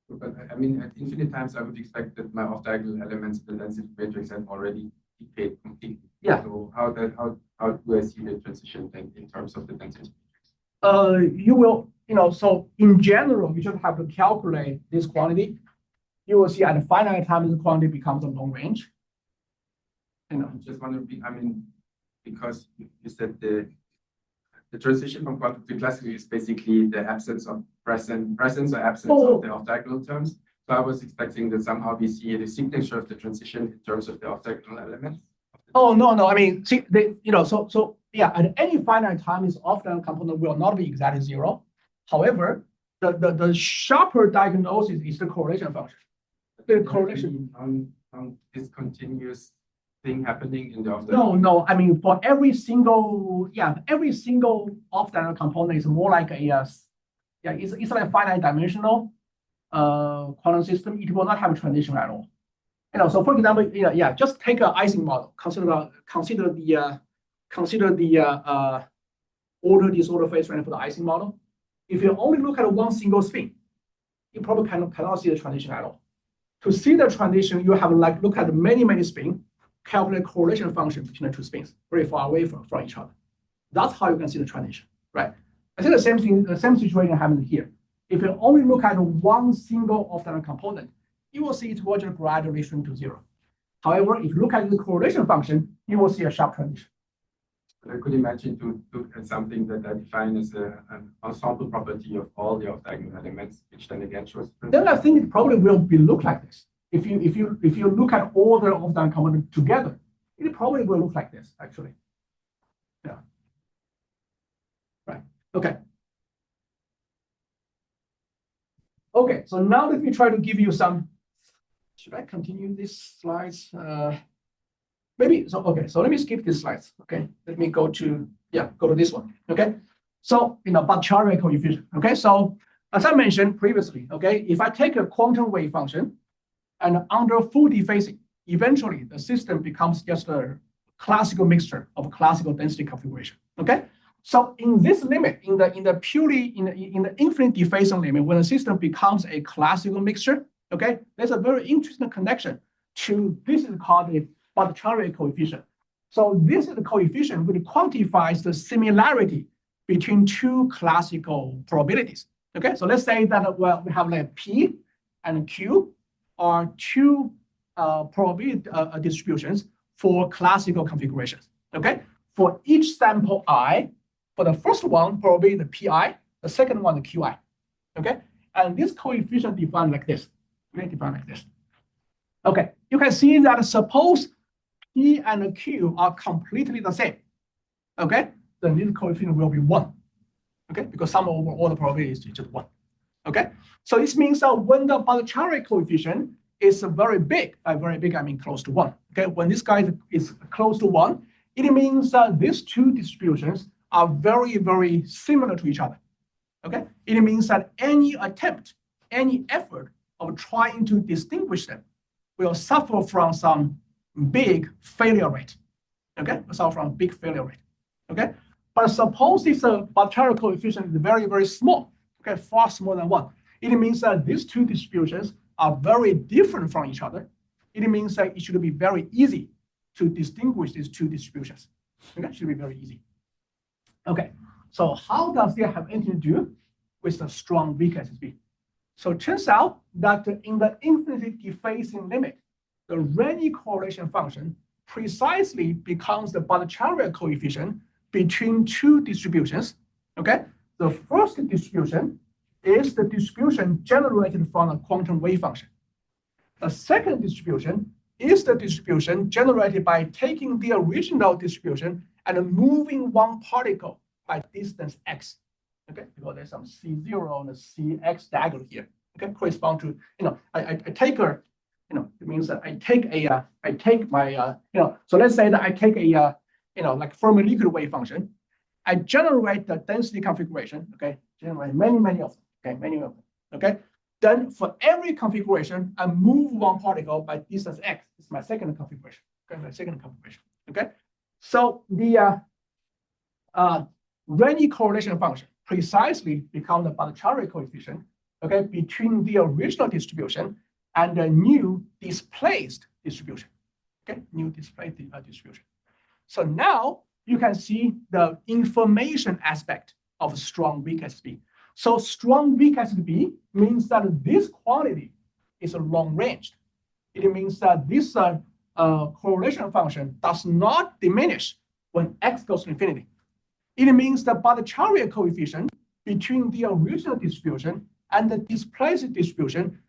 But I mean, at infinite times, I would expect that my off-diagonal elements in the density matrix have already decayed completely. Yeah. So how do I see the transition thing in terms of the density matrix? You will, so in general, you just have to calculate this quantity. You will see at a finite time, this quantity becomes a long range. I just want to because you said the transition from quantum to classical is basically the absence of presence or absence of the off-diagonal terms. So I was expecting that somehow we see the signature of the transition in terms of the off-diagonal elements of the Oh, no. I mean, see, so yeah, at any finite time, its off-diagonal component will not be exactly zero. However, the sharper diagnosis is the correlation function. The correlation. On this continuous thing happening in the off No. I mean, for every single off-diagonal component is more like it's like a finite dimensional quantum system. It will not have a transition at all. So for example, just take an Ising model. Consider the order disorder phase range for the Ising model. If you only look at one single spin, you probably cannot see the transition at all. To see the transition, you have to look at many spins, calculate correlation function between the two spins, very far away from each other. That's how you can see the transition, right? I think the same situation happened here. If you only look at one single off-diagonal component, you will see it will just gradually shrink to zero. However, if you look at the correlation function, you will see a sharp transition. I could imagine to look at something that I define as an ensemble property of all the off-diagonal elements, which then again shows. Then I think it probably will look like this. If you look at all the off-diagonal components together, it probably will look like this, actually. Yeah. Right. Okay. Okay. So now let me try to give you some. Should I continue these slides? Maybe so. Okay, so let me skip these slides. Okay, let me go to this one. Okay, so Bhattacharya coefficient. Okay, so as I mentioned previously, okay, if I take a quantum wave function and under full dephasing, eventually the system becomes just a classical mixture of classical density configuration. Okay, so in this limit, in the infinite dephasing limit, when the system becomes a classical mixture, okay, there's a very interesting connection to this is called the Bhattacharya coefficient. So this is the coefficient which quantifies the similarity between two classical probabilities. Okay, so let's say that we have like P and Q are two probability distributions for classical configurations. Okay, for each sample I, for the first one probably the PI, the second one the QI. Okay, and this coefficient defined like this. Okay, you can see that suppose P and Q are completely the same. Okay, then this coefficient will be 1. Okay, because sum over all the probabilities is just 1. Okay, so this means that when the Bhattacharya coefficient is very big, by very big I mean close to 1. Okay, when this guy is close to 1, it means that these two distributions are very similar to each other. Okay, it means that any effort of trying to distinguish them will suffer from some big failure rate. Okay, Okay, but suppose if the Bhattacharya coefficient is very small, okay, far smaller than 1, it means that these two distributions are very different from each other. It means that it should be very easy to distinguish these two distributions. Okay, it should be very easy. Okay, so how does it have anything to do with the strong weak SSB? So it turns out that in the infinite dephasing limit, the Renyi correlation function precisely becomes the Bhattacharya coefficient between two distributions. Okay, the first distribution is the distribution generated from a quantum wave function. The second distribution is the distribution generated by taking the original distribution and moving one particle by distance x. Okay, because there's some C0 and a Cx diagonal here. Okay, correspond to I take a it means that I take my so let's say that I take a like from a liquid wave function, I generate the density configuration. Okay, generate many of them. Okay, many of them. Okay, then for every configuration, I move one particle by distance x. It's my second configuration. Okay, my second configuration. Okay, so the Renyi correlation function precisely becomes the Bhattacharya coefficient. Okay, between the original distribution and the new displaced distribution. Okay, new displaced distribution. So now you can see the information aspect of strong weak SSB. So strong weak SSB means that this quantity is a long ranged. It means that this correlation function does not diminish when x goes to infinity. It means the Bhattacharya coefficient between the original distribution and the displaced distribution,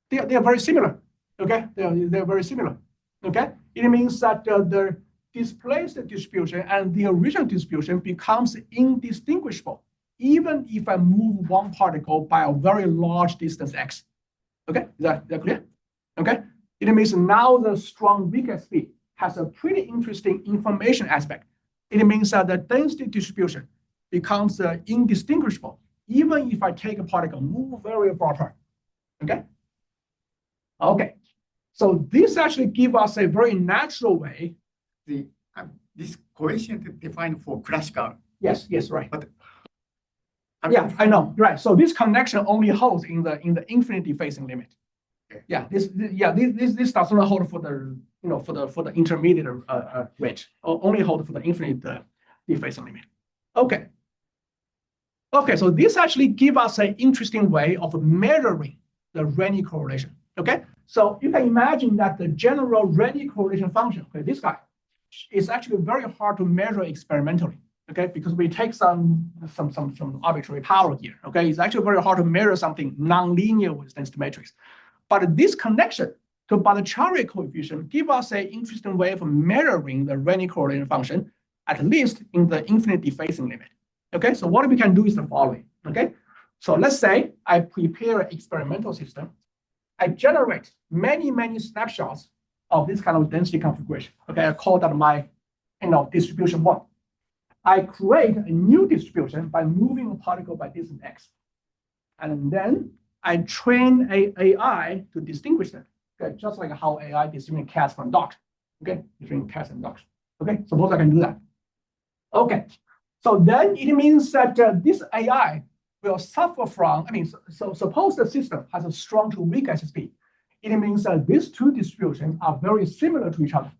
they are very similar. Okay, they're very similar. Okay, it means that the displace the distribution and the original distribution becomes indistinguishable, even if I move one particle by a very large distance x. Okay, is that clear? Okay, it means now the strong weak speed has a pretty interesting information aspect. It means that the density distribution becomes indistinguishable, even if I take a particle, move very far apart. Okay? Okay. So this actually gives us a very natural way. This coefficient defined for classical. Yes, right. But yeah, I know, right. So this connection only holds in the infinity phasing limit. Okay. Yeah, this does not hold for the for the intermediate range. Only hold for the infinite phasing limit. Okay. Okay, so this actually gives us an interesting way of measuring the Renyi correlation. Okay, so you can imagine that the general Renyi correlation function, okay, this guy, is actually very hard to measure experimentally. Okay, because we take some arbitrary power here. Okay, it's actually very hard to measure something nonlinear with density matrix. But this connection to Bhattacharya coefficient gives us an interesting way of measuring the Renyi correlation function, at least in the infinite dephasing limit. Okay, so what we can do is the following. Okay, so let's say I prepare an experimental system. I generate many snapshots of this kind of density configuration. Okay, I call that my distribution one. I create a new distribution by moving a particle by distance x. And then I train a AI to distinguish them. Okay, just like how AI distinguishes cats from dogs. Okay, between cats and dogs. Okay, suppose I can do that. Okay, so then it means that this AI will suffer from, so suppose the system has a strong to weak SSP. It means that these two distributions are very similar to each other.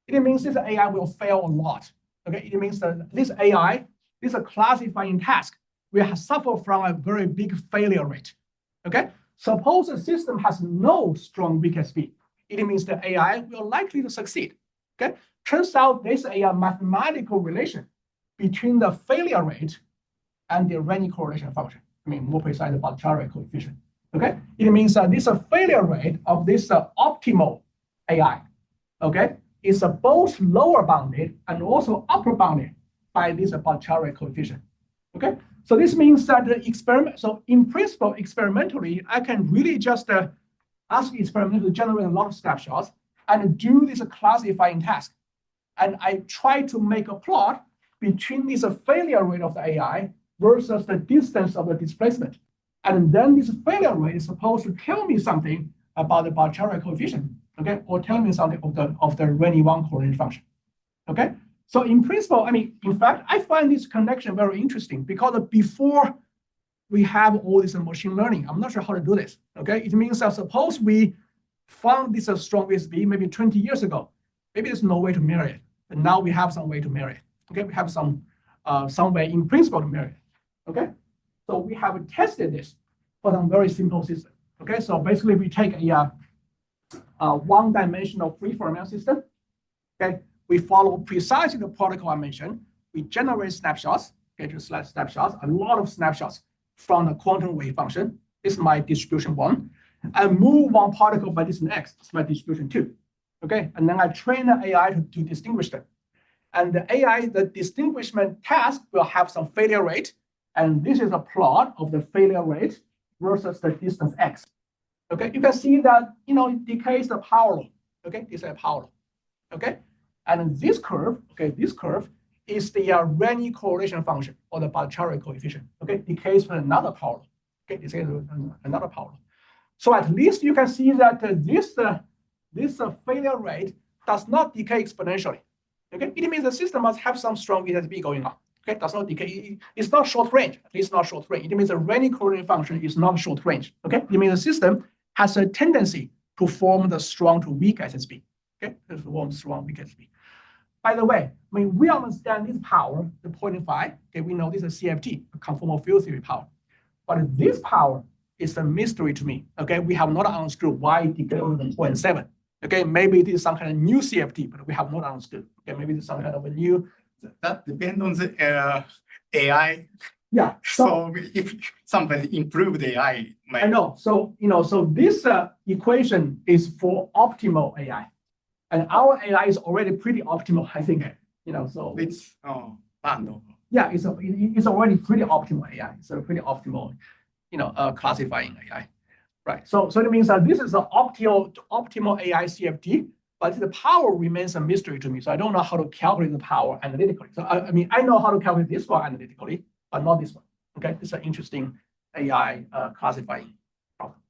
It means this AI will fail a lot. Okay, it means that this AI, this classifying task, will suffer from a very big failure rate. Okay, suppose the system has no strong weak SSP. It means the AI will likely to succeed. Okay, turns out there's a mathematical relation between the failure rate and the Renyi correlation function. More precise, the Bhattacharya coefficient. Okay, it means that this failure rate of this optimal AI, okay, is both lower bounded and also upper bounded by this Bhattacharya coefficient. Okay, so this means that the experiment. So in principle, experimentally, I can really just ask the experiment to generate a lot of snapshots and do this classifying task, and I try to make a plot between this failure rate of the AI versus the distance of the displacement. And then this failure rate is supposed to tell me something about the Bhattacharya coefficient, okay, or tell me something of the Renyi one correlation function. Okay, so in principle, in fact, I find this connection very interesting because before we have all this machine learning, I'm not sure how to do this. Okay, it means that suppose we found this strong VSB maybe 20 years ago, maybe there's no way to measure it, and now we have some way to measure it. Okay, we have some way in principle to measure it. Okay, so we have tested this for some very simple system. Okay, so basically we take a one-dimensional free-form system. Okay, we follow precisely the protocol I mentioned. We generate snapshots. Okay, just like snapshots, a lot of snapshots from the quantum wave function. This is my distribution one. I move one particle by distance x. It's my distribution two. Okay, and then I train the AI to distinguish them. And the AI, the distinguishment task will have some failure rate. And this is a plot of the failure rate versus the distance x. Okay, you can see that it decays the power law. Okay, this is a power law. Okay, and this curve, is the Renyi correlation function or the Bhattacharya coefficient. Okay, decays with another power law. Okay, this is another power law. So at least you can see that this failure rate does not decay exponentially. Okay, it means the system must have some strong VSB going on. Okay, does not decay. It's not short range. At least not short range. It means the Renyi correlation function is not short range. Okay, it means the system has a tendency to form the strong to weak SSB. Okay, to form strong weak SSB. By the way, we understand this power, the 0.5. Okay, we know this is CFT, a conformal field theory power. But this power is a mystery to me. Okay, we have not understood why it decays than 0.7. Okay, maybe it is some kind of new CFT, but we have not understood. Okay, maybe it's some kind of a new. That depends on the AI. Yeah. So if somebody improved AI, I know. So so this equation is for optimal AI. And our AI is already pretty optimal, I think, so. It's band. Yeah, it's already pretty optimal AI. It's a pretty optimal, classifying AI, right? So it means that this is an optimal AI CFT, but the power remains a mystery to me. So I don't know how to calculate the power analytically. So I mean, I know how to calculate this one analytically, but not this one. Okay, it's an interesting AI classifying problem.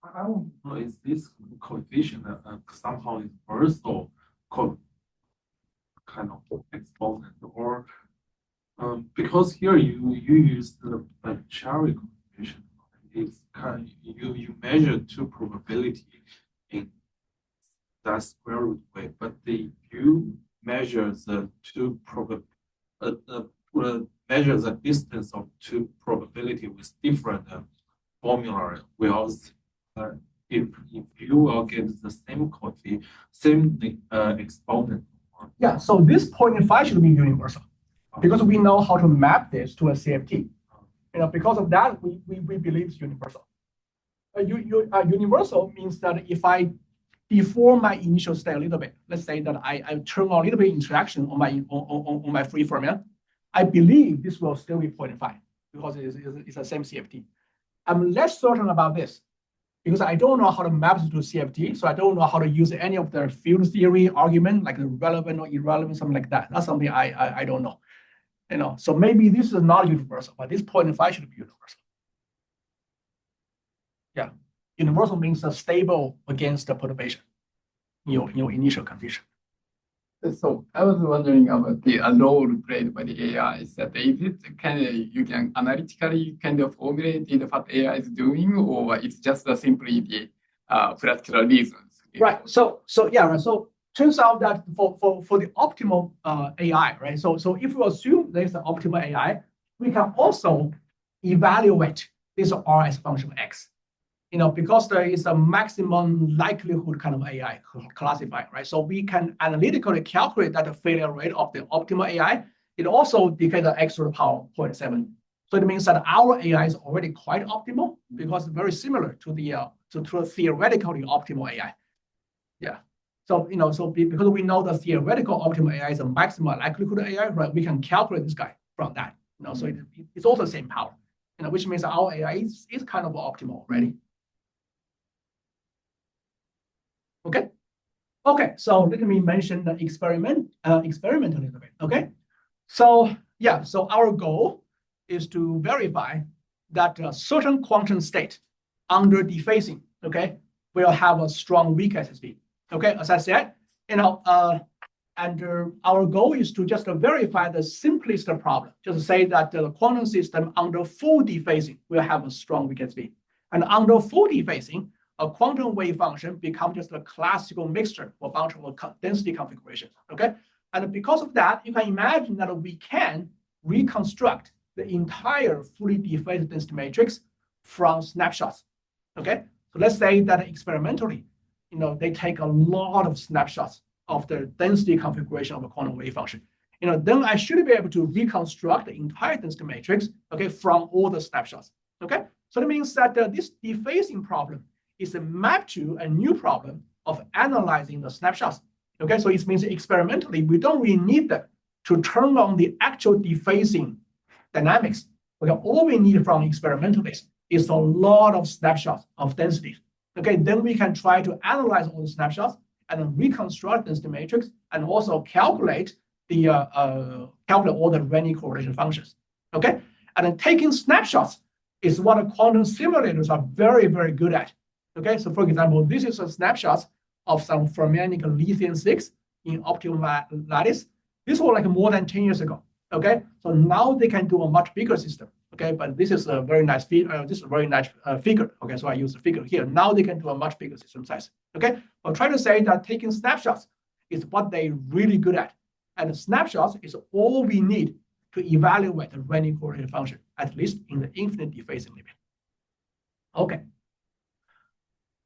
I don't know, is this coefficient somehow is also kind of exponent, or because here you use the Cherry coefficient, it's kind of, you measure two probability in that square root way, but you measure the measure the distance of two probability with different formula. Whereas if you will get the same coefficient, same exponent. Yeah, so this 0.5 should be universal because we know how to map this to a CFT. Because of that, we believe it's universal. Universal means that if I deform my initial state a little bit, let's say that I turn on a little bit of interaction on my free formula, I believe this will still be 0.5 because it's the same CFT. I'm less certain about this because I don't know how to map it to CFT, so I don't know how to use any of the field theory argument, like the relevant or irrelevant, something like that. That's something I don't know. So maybe this is not universal, but this 0.5 should be universal. Yeah, universal means stable against the perturbation, your initial condition. So I was wondering about the role played by the AI. Is that is it kind of you can analytically kind of formulate what AI is doing, or it's just simply the practical reasons? Right. So yeah. Right. So turns out that for the optimal AI, right? So if we assume there's an optimal AI, we can also evaluate this R as function X. Because there is a maximum likelihood kind of AI classifier, right? So we can analytically calculate that the failure rate of the optimal AI. It also decays the X to the power 0.7. So it means that our AI is already quite optimal because it's very similar to the to a theoretically optimal AI. Yeah. So because we know the theoretical optimal AI is a maximum likelihood AI, right? We can calculate this guy from that. So it's also the same power. Which means our AI is kind of optimal already. Okay, so let me mention the experiment a little bit. Okay, so yeah, so our goal is to verify that a certain quantum state under dephasing, okay, will have a strong weak SSB. Okay, as I said, and our goal is to just verify the simplest problem, just say that the quantum system under full dephasing will have a strong weak SSB, and under full dephasing, a quantum wave function becomes just a classical mixture of a bunch of density configurations, okay? And because of that, you can imagine that we can reconstruct the entire fully dephased density matrix from snapshots, okay? So let's say that experimentally, they take a lot of snapshots of the density configuration of a quantum wave function. Then I should be able to reconstruct the entire density matrix, okay, from all the snapshots, okay? So that means that this dephasing problem is a map to a new problem of analyzing the snapshots. Okay, so it means experimentally, we don't really need that to turn on the actual dephasing dynamics. Okay, all we need from experimentalists is a lot of snapshots of densities. Okay, then we can try to analyze all the snapshots and then reconstruct density matrix and also calculate all the Renyi correlation functions. Okay, and then taking snapshots is what quantum simulators are very, very good at. Okay, so for example, this is a snapshot of some fermionic lithium-6 in optimal lattice. This was like more than 10 years ago. Okay, so now they can do a much bigger system. Okay, but this is a very nice figure. Okay, so I use the figure here. Now they can do a much bigger system size. Okay, I'll try to say that taking snapshots is what they're really good at, and the snapshots is all we need to evaluate the Renyi correlation function, at least in the infinite dephasing limit. Okay.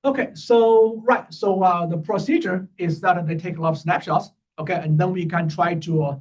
Okay, so the procedure is that they take a lot of snapshots, okay, and then we can try to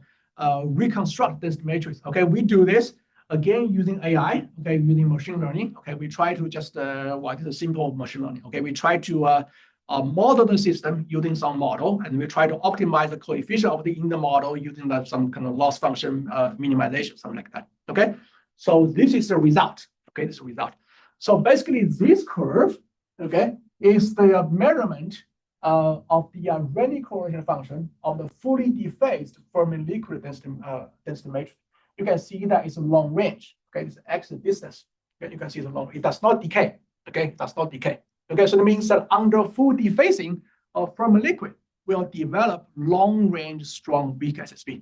reconstruct this matrix. Okay, we do this again using AI, okay, using machine learning. Okay, we try to just this is simple machine learning. Okay, we try to model the system using some model, and we try to optimize the coefficient in the model using some kind of loss function minimization, something like that. Okay, so this is the result. Okay, this is the result. So basically, this curve, okay, is the measurement of the Renyi correlation function of the fully dephased Fermi liquid density matrix. You can see that it's a long range. Okay, it's x distance. Okay, you can see the long. It does not decay. Okay, it does not decay. Okay, so that means that under full dephasing of Fermi liquid will develop long-range strong weak SSB.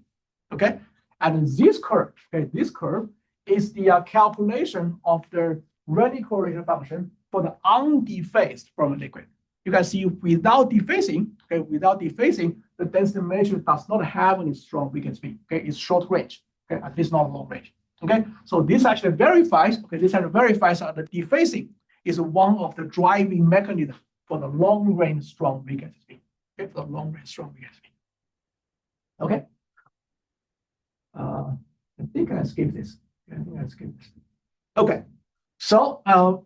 Okay, and this curve, okay, this curve is the calculation of the Renyi correlation function for the undephased Fermi liquid. You can see without dephasing, okay, without dephasing, the density matrix does not have any strong weak SSB. Okay, it's short range. Okay, at least not long range. Okay, so this actually verifies. Okay, this actually verifies that the dephasing is one of the driving mechanisms for the long-range strong weak SSB. Okay, for the long-range strong weak SSB. Okay. I think I skipped this. Okay. So,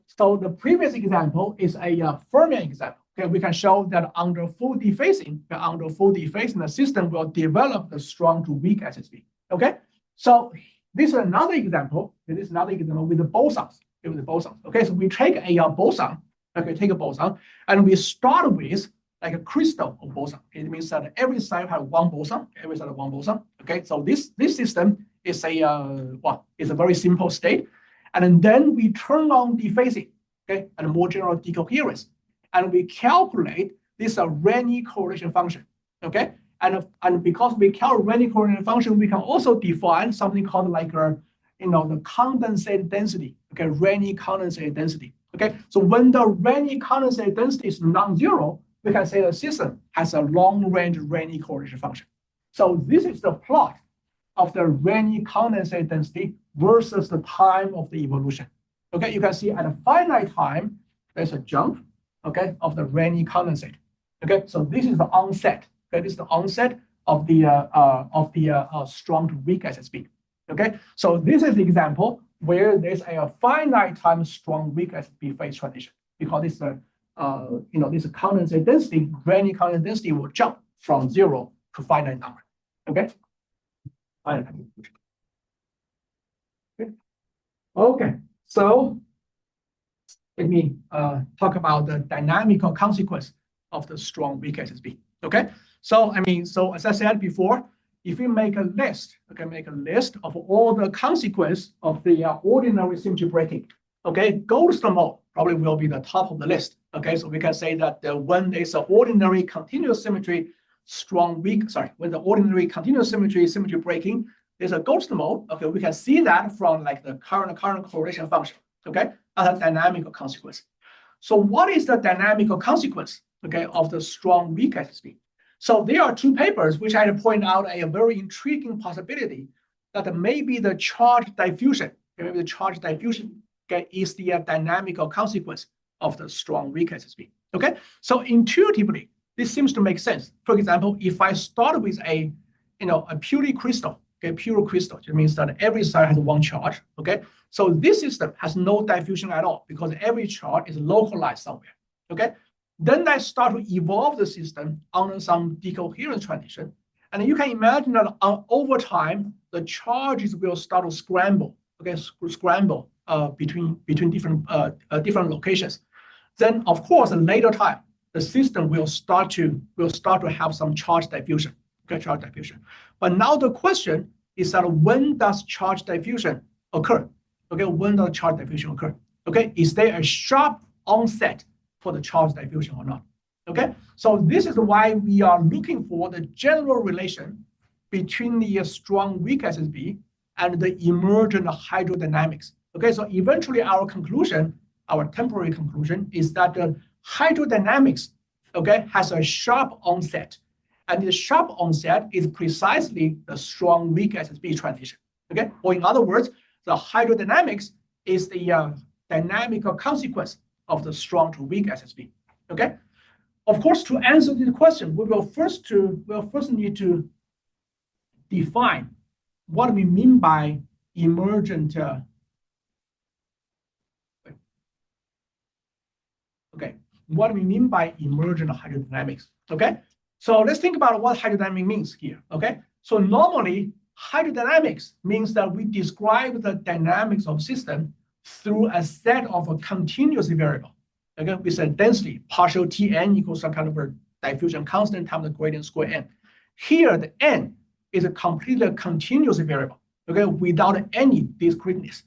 so the previous example is a Fermion example. Okay, we can show that under full dephasing, the system will develop the strong to weak SSB. Okay. So this is another example. This is another example with the bosons. With the bosons. Okay, so we take a boson. Okay, take a boson, and we start with like a crystal of boson. It means that every side has one boson. Every side has one boson. Okay, so this system is is a very simple state, and then we turn on dephasing. Okay, and more general decoherence, and we calculate this Renyi correlation function. Okay, and because we calculate Renyi correlation function, we can also define something called like the condensate density. Okay, Renyi condensate density. Okay, so when the Renyi condensate density is non-zero, we can say the system has a long-range Renyi correlation function. So this is the plot of the Renyi condensate density versus the time of the evolution. Okay, you can see at a finite time, there's a jump, okay, of the Renyi condensate. Okay, so this is the onset. Okay, this is the onset of the strong to weak SSB. Okay, so this is the example where there's a finite time strong weak SSB phase transition, because this this condensate density, Renyi condensate density will jump from 0 to finite number. Okay. Okay. So let me talk about the dynamical consequence of the strong weak SSB. Okay. So as I said before, if we make a list, okay, make a list of all the consequence of the ordinary symmetry breaking, okay, gold mode probably will be the top of the list. Okay, so we can say that when there's an ordinary continuous symmetry, when the ordinary continuous symmetry breaking, there's a ghost mode. Okay, we can see that from like the current correlation function. Okay, as a dynamical consequence. So what is the dynamical consequence? Okay, of the strong weak SSB? So there are two papers which I point out a very intriguing possibility that maybe the charge diffusion, is the dynamical consequence of the strong weak SSB. Okay, so intuitively, this seems to make sense. For example, if I start with a pure crystal, okay, pure crystal, it means that every side has one charge. Okay, so this system has no diffusion at all because every charge is localized somewhere. Okay. Then I start to evolve the system under some decoherence transition. And you can imagine that over time, the charges will start to scramble, okay, between different locations. Then, of course, in later time, the system will start to have some charge diffusion, okay, charge diffusion. But now the question is that when does charge diffusion occur? Okay, when does charge diffusion occur? Okay, is there a sharp onset for the charge diffusion or not? Okay, so this is why we are looking for the general relation between the strong weak SSB and the emergent hydrodynamics. Okay, so eventually our conclusion, our temporary conclusion, is that the hydrodynamics, okay, has a sharp onset, and the sharp onset is precisely the strong weak SSB transition. Okay, or in other words, the hydrodynamics is the dynamical consequence of the strong to weak SSB. Okay. Of course, to answer this question, we will first need to define what we mean by emergent. Okay. what we mean by emergent hydrodynamics. Okay, so let's think about what hydrodynamics means here. Okay, so normally hydrodynamics means that we describe the dynamics of system through a set of a continuous variable. Okay, we said density partial Tn equals some kind of a diffusion constant times the gradient square n. Here, the n is a completely continuous variable. Okay, without any discreteness.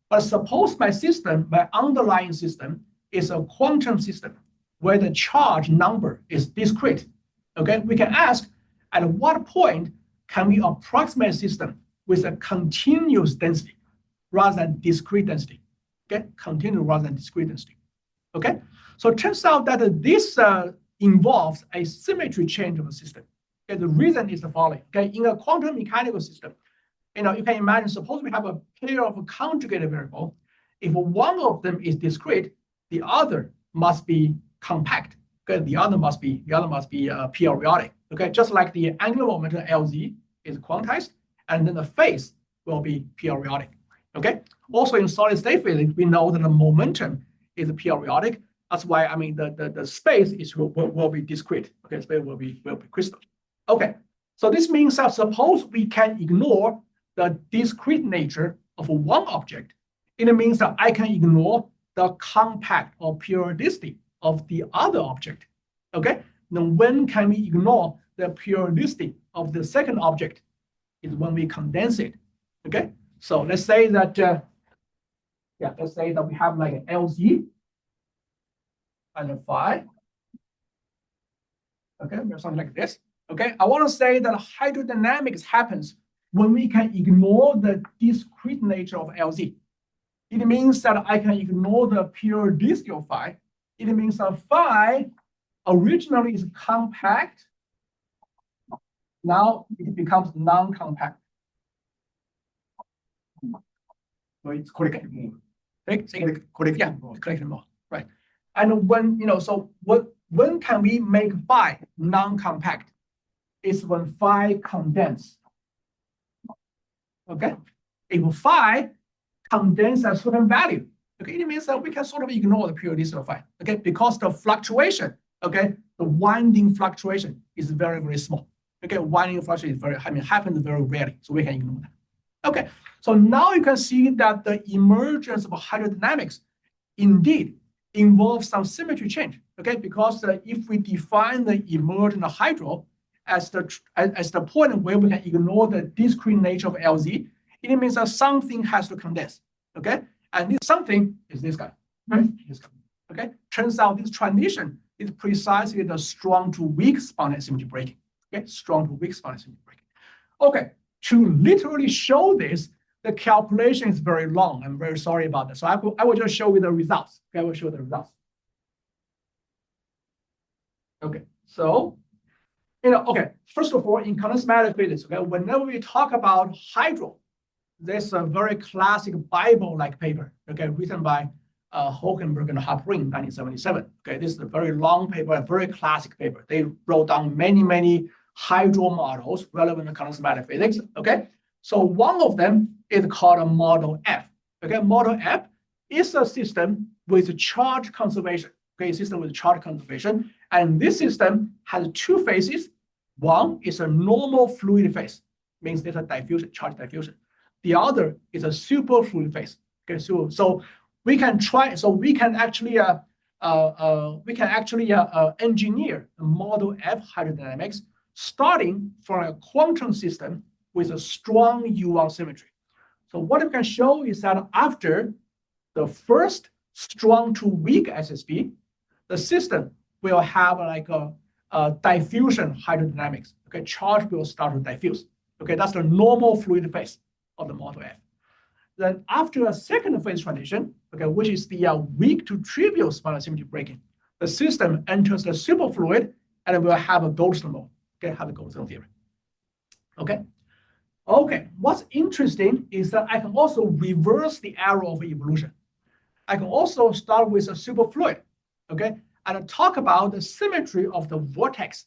But suppose my system, my underlying system, is a quantum system where the charge number is discrete. Okay, we can ask at what point can we approximate a system with a continuous density rather than discrete density? Okay, continuous rather than discrete density. Okay, so it turns out that this involves a symmetry change of the system. Okay, the reason is the following. Okay, in a quantum mechanical system, you can imagine, suppose we have a pair of conjugated variable. If one of them is discrete, the other must be compact. Okay, the other must be periodic. Okay, just like the angular momentum Lz is quantized, and then the phase will be periodic. Okay. Also in solid state physics, we know that the momentum is periodic. That's why the space will be discrete. Okay, space will be crystal. Okay. So this means that suppose we can ignore the discrete nature of one object, it means that I can ignore the compact or periodicity of the other object. Okay. Now, when can we ignore the periodicity of the second object? Is when we condense it. Okay. So let's say that let's say that we have like an Lz and a phi. Okay, we have something like this. Okay, I want to say that hydrodynamics happens when we can ignore the discrete nature of Lz. It means that I can ignore the periodicity of phi. It means that phi originally is compact. Now it becomes non-compact. So it's collected more. Collected more. Right. And when when can we make phi non-compact? It's when phi condense. Okay. If phi condense at a certain value, okay, it means that we can sort of ignore the periodicity of phi. Okay, because the fluctuation, okay, the winding fluctuation is very, very small. Okay, winding fluctuation is happens very rarely, so we can ignore that. Okay, so now you can see that the emergence of hydrodynamics indeed involves some symmetry change. Okay, because if we define the emergent hydro as the point where we can ignore the discrete nature of Lz, it means that something has to condense. Okay, and this something is this guy. Right? This guy. Okay, turns out this transition is precisely the strong to weak spontaneous symmetry breaking. Okay, strong to weak spontaneous symmetry breaking. Okay, to literally show this, the calculation is very long. I'm very sorry about that. So I will just show you the results. Okay, I will show the results. Okay, so okay, first of all, in condensed matter physics, okay, whenever we talk about hydro, there's a very classic Bible-like paper, okay, written by Hockenberg and Harpring in 1977. Okay, this is a very long paper, a very classic paper. They wrote down many hydro models relevant to condensed matter physics. Okay, so one of them is called a model F. Okay, model F is a system with charge conservation. Okay, system with charge conservation, and this system has two phases. One is a normal fluid phase, means there's a diffusion, charge diffusion. The other is a superfluid phase. Okay, so we can try. So we can actually engineer a model F hydrodynamics starting from a quantum system with a strong U1 symmetry. So what we can show is that after the first strong to weak SSB, the system will have like a diffusion hydrodynamics. Okay, charge will start to diffuse. Okay, that's the normal fluid phase of the model F. Then after a second phase transition, okay, which is the weak to trivial spontaneous symmetry breaking, the system enters the superfluid and it will have a Goldstone mode. Okay, have a Goldstone theory. Okay. Okay, what's interesting is that I can also reverse the arrow of evolution. I can also start with a superfluid, okay, and talk about the symmetry of the vortex.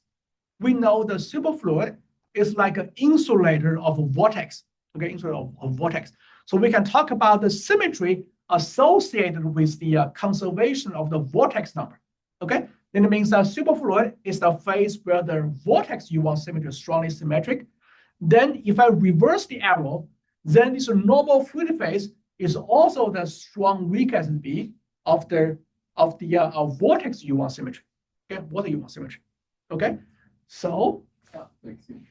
We know the superfluid is like an insulator of a vortex, okay, insulator of vortex. So we can talk about the symmetry associated with the conservation of the vortex number. Okay, then it means that superfluid is the phase where the vortex U1 symmetry is strongly symmetric. Then if I reverse the arrow, then this normal fluid phase is also the strong weak SB of the vortex U1 symmetry. Okay, water U1 symmetry. Okay, so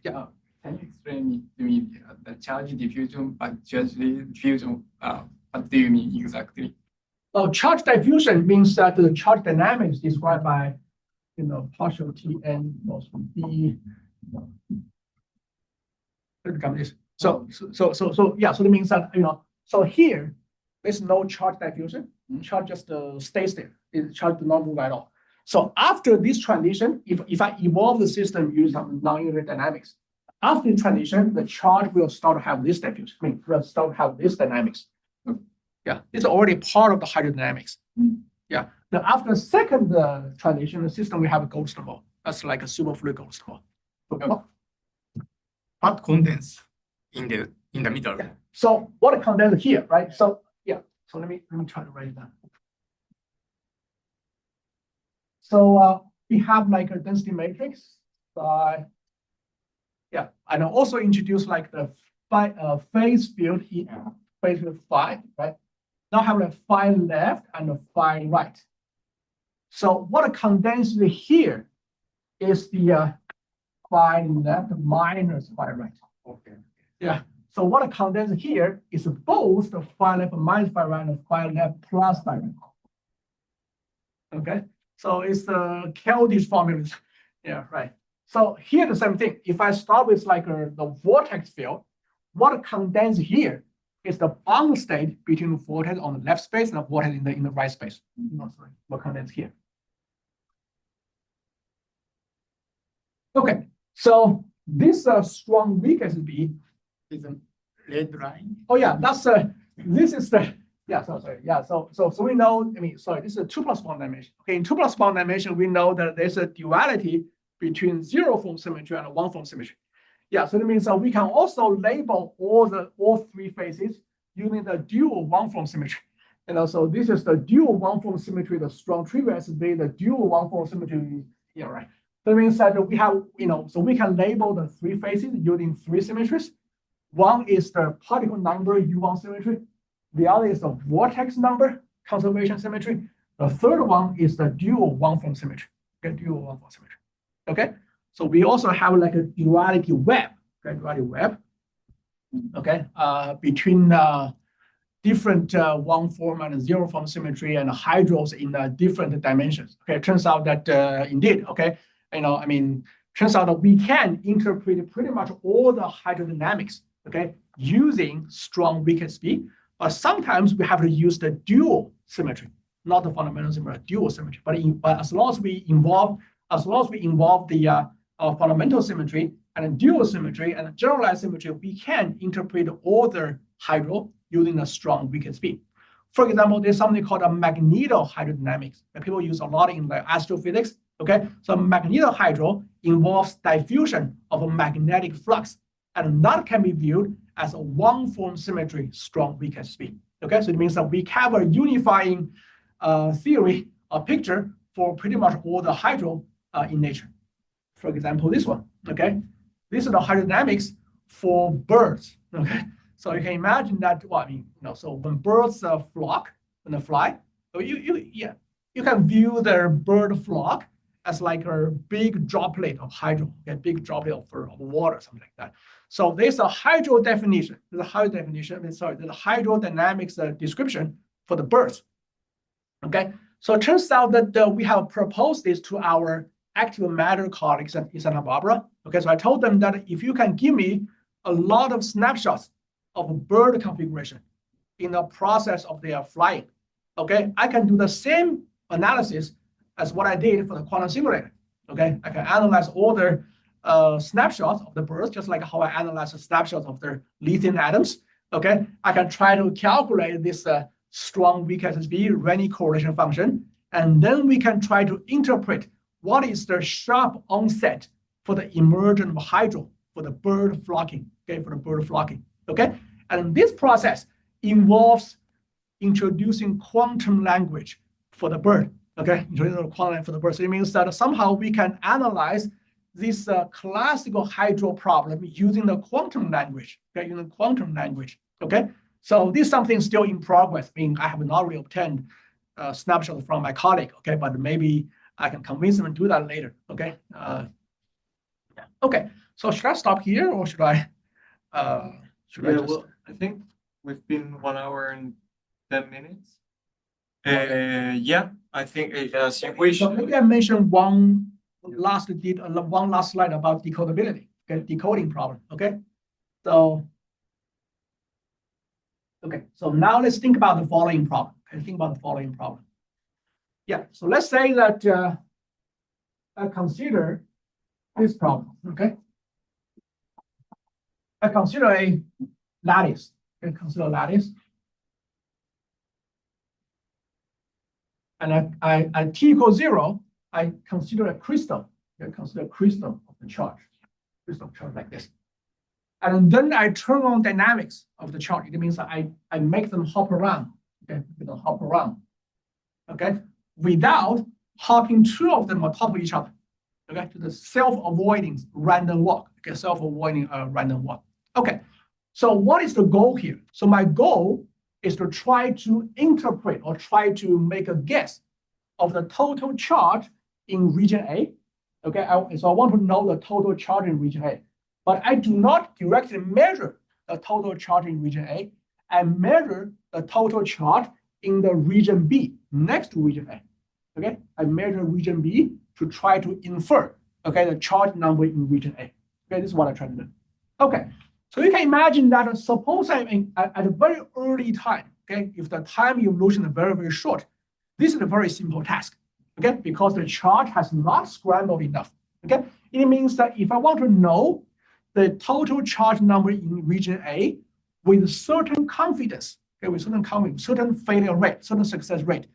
Yeah. Can you explain to me the charge diffusion, but charge diffusion? What do you mean exactly? Charge diffusion means that the charge dynamics described by, partial Tn equals B. So that means that, so here, there's no charge diffusion. Charge just stays there. Charge does not move at all. So after this transition, if I evolve the system using some nonlinear dynamics, after the transition, the charge will start to have this diffusion. Will start to have this dynamics. Yeah, it's already part of the hydrodynamics. Yeah. Then after the second transition, the system will have a ghost mode. That's like a superfluid ghost mode. What condense in the middle? Yeah. So what condense here, right? So yeah. So let me try to write it down. So we have like a density matrix by, yeah, and I also introduce like the phase field here, phase field phi, right? Now I have a phi left and a phi right. So what condenses here is the phi left minus phi right. Okay. Yeah. So what condenses here is both the phi left minus phi right and phi left plus phi right. Okay. So it's the Keldy's formula. Yeah, right. So here the same thing. If I start with like the vortex field, what condenses here is the bound state between the vortex on the left space and the vortex in the right space. No, sorry, what condenses here. Okay, so this strong weak SB Is a red line. Oh yeah, that's this is the yeah. So sorry, yeah. So we know. I mean, sorry, this is a 2+1 dimension. Okay, in 2+1 dimension, we know that there's a duality between zero form symmetry and one form symmetry. Yeah, so that means that we can also label all three phases using the dual one form symmetry. And also, this is the dual one form symmetry, the strong trivial SB, the dual one form symmetry. Yeah, right. That means that we have, so we can label the three phases using three symmetries. One is the particle number U1 symmetry. The other is the vortex number conservation symmetry. The third one is the dual one form symmetry. Okay, dual one form symmetry. Okay, so we also have like a duality web. Okay, duality web. Okay, between different one form and zero form symmetry and hydros in different dimensions. Okay, it turns out that indeed, okay, turns out that we can interpret pretty much all the hydrodynamics, okay, using strong weak SB. But sometimes we have to use the dual symmetry, not the fundamental symmetry, dual symmetry. But as long as we involve the fundamental symmetry and dual symmetry and generalized symmetry, we can interpret all the hydro using a strong weak SB. For example, there's something called a magnetohydrodynamics that people use a lot in the astrophysics. Okay, so magnetohydro involves diffusion of a magnetic flux, and that can be viewed as a one-form symmetry strong weak SB. Okay, so it means that we have a unifying theory, a picture for pretty much all the hydro in nature. For example, this one. Okay, this is the hydrodynamics for birds. Okay, so you can imagine that. Well, so when birds flock, when they fly, you can view the bird flock as like a big droplet of hydro, a big droplet of water, something like that. So there's a hydro definition. There's a hydro definition. There's a hydrodynamics description for the birds. Okay, so it turns out that we have proposed this to our active matter colleagues in Santa Barbara. Okay, so I told them that if you can give me a lot of snapshots of bird configuration in the process of their flying, okay, I can do the same analysis as what I did for the quantum simulator. Okay, I can analyze all the snapshots of the birds, just like how I analyze the snapshots of the lithium atoms. Okay, I can try to calculate this strong weak SB Renyi correlation function, and then we can try to interpret what is the sharp onset for the emergence of hydro for the bird flocking. Okay, for the bird flocking. Okay, and this process involves introducing quantum language for the bird. Okay, introduction of quantum for the birth. So it means that somehow we can analyze this classical hydro problem using the quantum language. Okay, using quantum language. Okay, so this is something still in progress. I mean, I have not really obtained a snapshot from my colleague. Okay, but maybe I can convince them to do that later. Okay. Yeah. Okay. So should I stop here or should I? Should I just? Well, I think we've been 1 hour and 10 minutes. Yeah, I think as you wish. So maybe I mentioned one last slide about decodability. Okay, decoding problem. Okay. So. Okay. So now let's think about the following problem. Okay, think about the following problem. Yeah. So let's say that I consider this problem. Okay. I consider a lattice. Okay, consider a lattice. And at t equals 0, I consider a crystal. Okay, consider a crystal of the charge. Crystal charge like this. And then I turn on dynamics of the charge. It means that I make them hop around. Okay, make them hop around. Okay, without hopping two of them on top of each other. Okay, to the self-avoiding random walk. Okay, self-avoiding random walk. Okay, so what is the goal here? So my goal is to try to interpret or try to make a guess of the total charge in region A. Okay, so I want to know the total charge in region A, but I do not directly measure the total charge in region A. I measure the total charge in the region B next to region A. Okay, I measure region B to try to infer, okay, the charge number in region A. Okay, this is what I try to do. Okay, so you can imagine that suppose I'm at a very early time, okay, if the time evolution is very, very short, this is a very simple task, okay, because the charge has not scrambled enough, okay? It means that if I want to know the total charge number in region A with certain confidence, okay, with certain confidence, certain failure rate, certain success rate,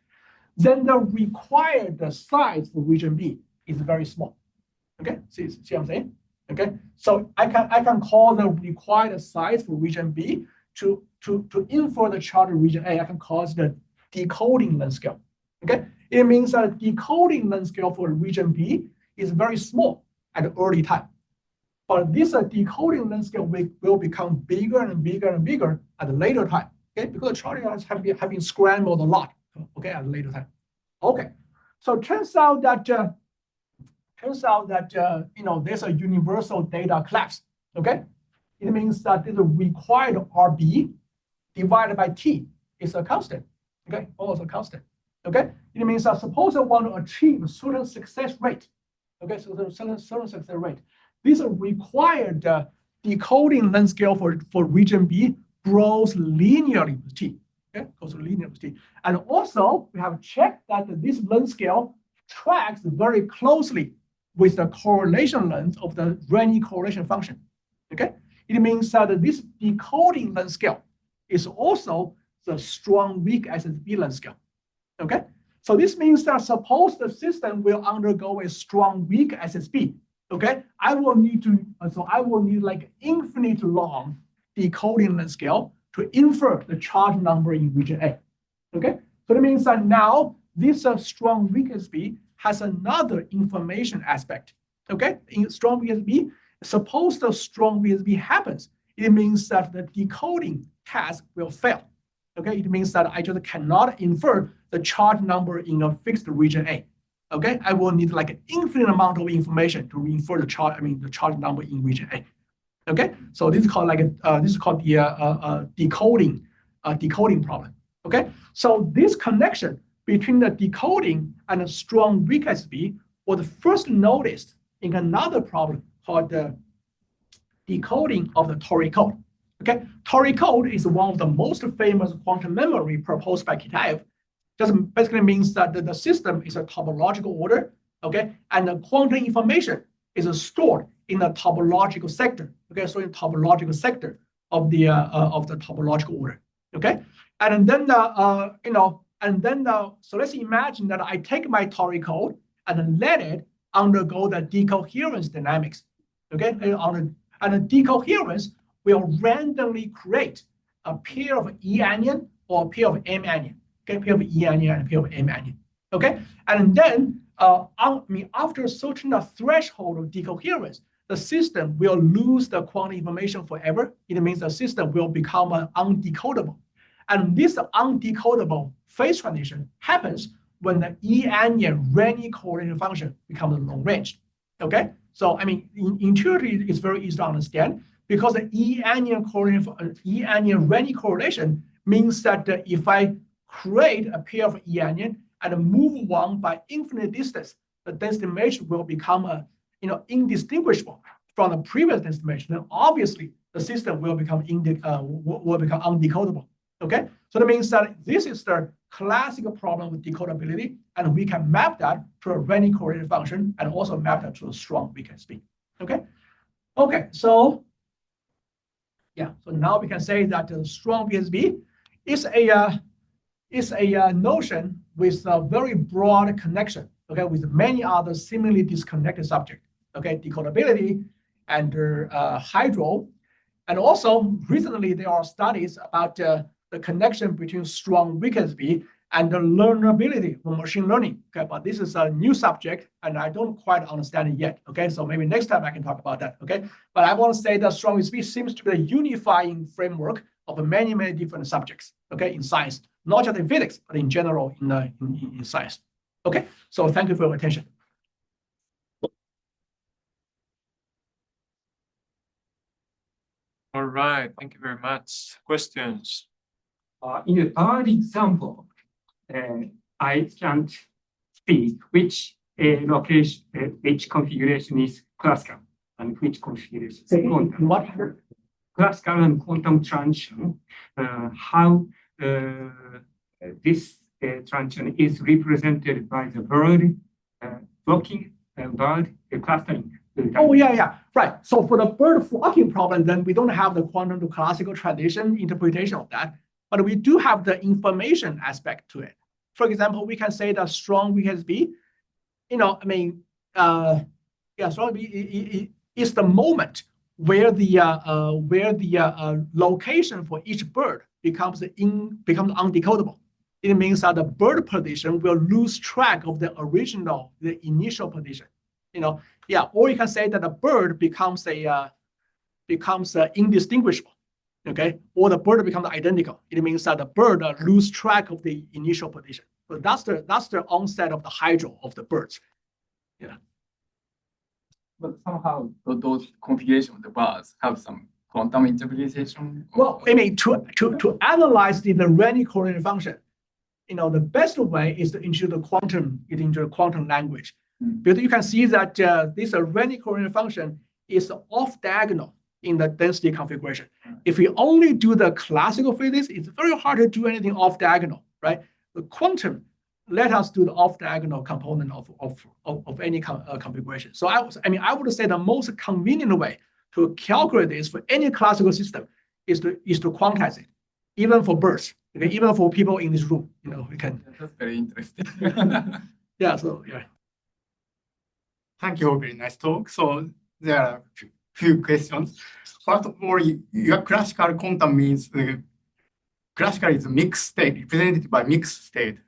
then the required size for region B is very small. Okay, see what I'm saying? Okay, so I can call the required size for region B to infer the charge in region A. I can call it the decoding length scale. Okay, it means that decoding length scale for region B is very small at the early time, but this decoding length scale will become bigger and bigger and bigger at a later time. Okay, because the charges have been scrambled a lot. Okay, at a later time. Okay, so it turns out that there's a universal data collapse. Okay, it means that the required RB divided by T is a constant. Okay, almost a constant. Okay, it means that suppose I want to achieve a certain success rate. Okay, so there's certain success rate. This required decoding length scale for region B grows linearly with T. Okay, goes linear with T. And also, we have checked that this length scale tracks very closely with the correlation length of the Renyi correlation function. Okay, it means that this decoding length scale is also the strong weak SSB length scale. Okay, so this means that suppose the system will undergo a strong weak SSB. Okay, I will need like infinite long decoding length scale to infer the charge number in region A. Okay, so that means that now this strong weak SSB has another information aspect. Okay, in strong VSB, suppose the strong VSB happens, it means that the decoding task will fail. Okay, it means that I just cannot infer the charge number in a fixed region A. Okay, I will need like an infinite amount of information to infer the charge number in region A. Okay, so this is called the decoding problem. Okay, so this connection between the decoding and the strong weak SSB was first noticed in another problem called the decoding of the Tori code. Okay, Tori code is one of the most famous quantum memory proposed by Kitaev. Just basically means that the system is a topological order. Okay, and the quantum information is stored in the topological sector. Okay, so in topological sector of the topological order. Okay, and then so let's imagine that I take my Tori code and let it undergo the decoherence dynamics. Okay, and the decoherence will randomly create a pair of E anion or a pair of M anion. Okay, pair of E anion and a pair of M anion. Okay, and then after certain threshold of decoherence, the system will lose the quantum information forever. It means the system will become undecodable. And this undecodable phase transition happens when the E-Anion-Renyi correlation function becomes long range. Okay, so I mean, intuitively, it's very easy to understand because the E-Anion-Renyi correlation means that if I create a pair of E-Anion and move one by infinite distance, the density measure will become indistinguishable from the previous density measure. Then obviously the system will become undecodable. Okay, so that means that this is the classical problem with decodability, and we can map that to a Renyi correlation function and also map that to a strong VKSB. Okay, so yeah, so now we can say that the strong VKSB is a notion with a very broad connection, okay, with many other similarly disconnected subjects, okay, decodability and hydro. And also recently there are studies about the connection between strong VKSB and the learnability for machine learning. Okay, but this is a new subject and I don't quite understand it yet. Okay, so maybe next time I can talk about that. Okay, but I want to say that strong VKSB seems to be a unifying framework of many different subjects. Okay, in science, not just in physics, but in general in science. Okay, so thank you for your attention. All right, thank you very much. Questions? In an early example, I can't speak which location, which configuration is classical and which configuration is quantum. What? Classical and quantum transition, how this transition is represented by the bird flocking, bird clustering. Oh, yeah, right. So for the bird flocking problem, then we don't have the quantum to classical transition interpretation of that, but we do have the information aspect to it. For example, we can say that strong VKSB, strong VKSB is the moment where the location for each bird becomes undecodable. It means that the bird position will lose track of the initial position. Or you can say that the bird becomes indistinguishable. Okay, or the bird becomes identical. It means that the bird lose track of the initial position. So that's the onset of the hydro of the birds. Yeah. But somehow those configurations of the bars have some quantum interpretation. Well, I mean, to analyze the Renyi correlation function, the best way is to introduce the quantum language. Because you can see that this Renyi correlation function is off diagonal in the density configuration. If we only do the classical physics, it's very hard to do anything off diagonal, right? The quantum let us do the off diagonal component of any configuration. So I would say the most convenient way to calculate this for any classical system is to quantize it, even for birds, okay? Even for people in this room, we can. That's very interesting. Yeah. So yeah. Thank you. Very nice talk. So there are a few questions. First of all, your classical quantum means classical is a mixed state, represented by mixed state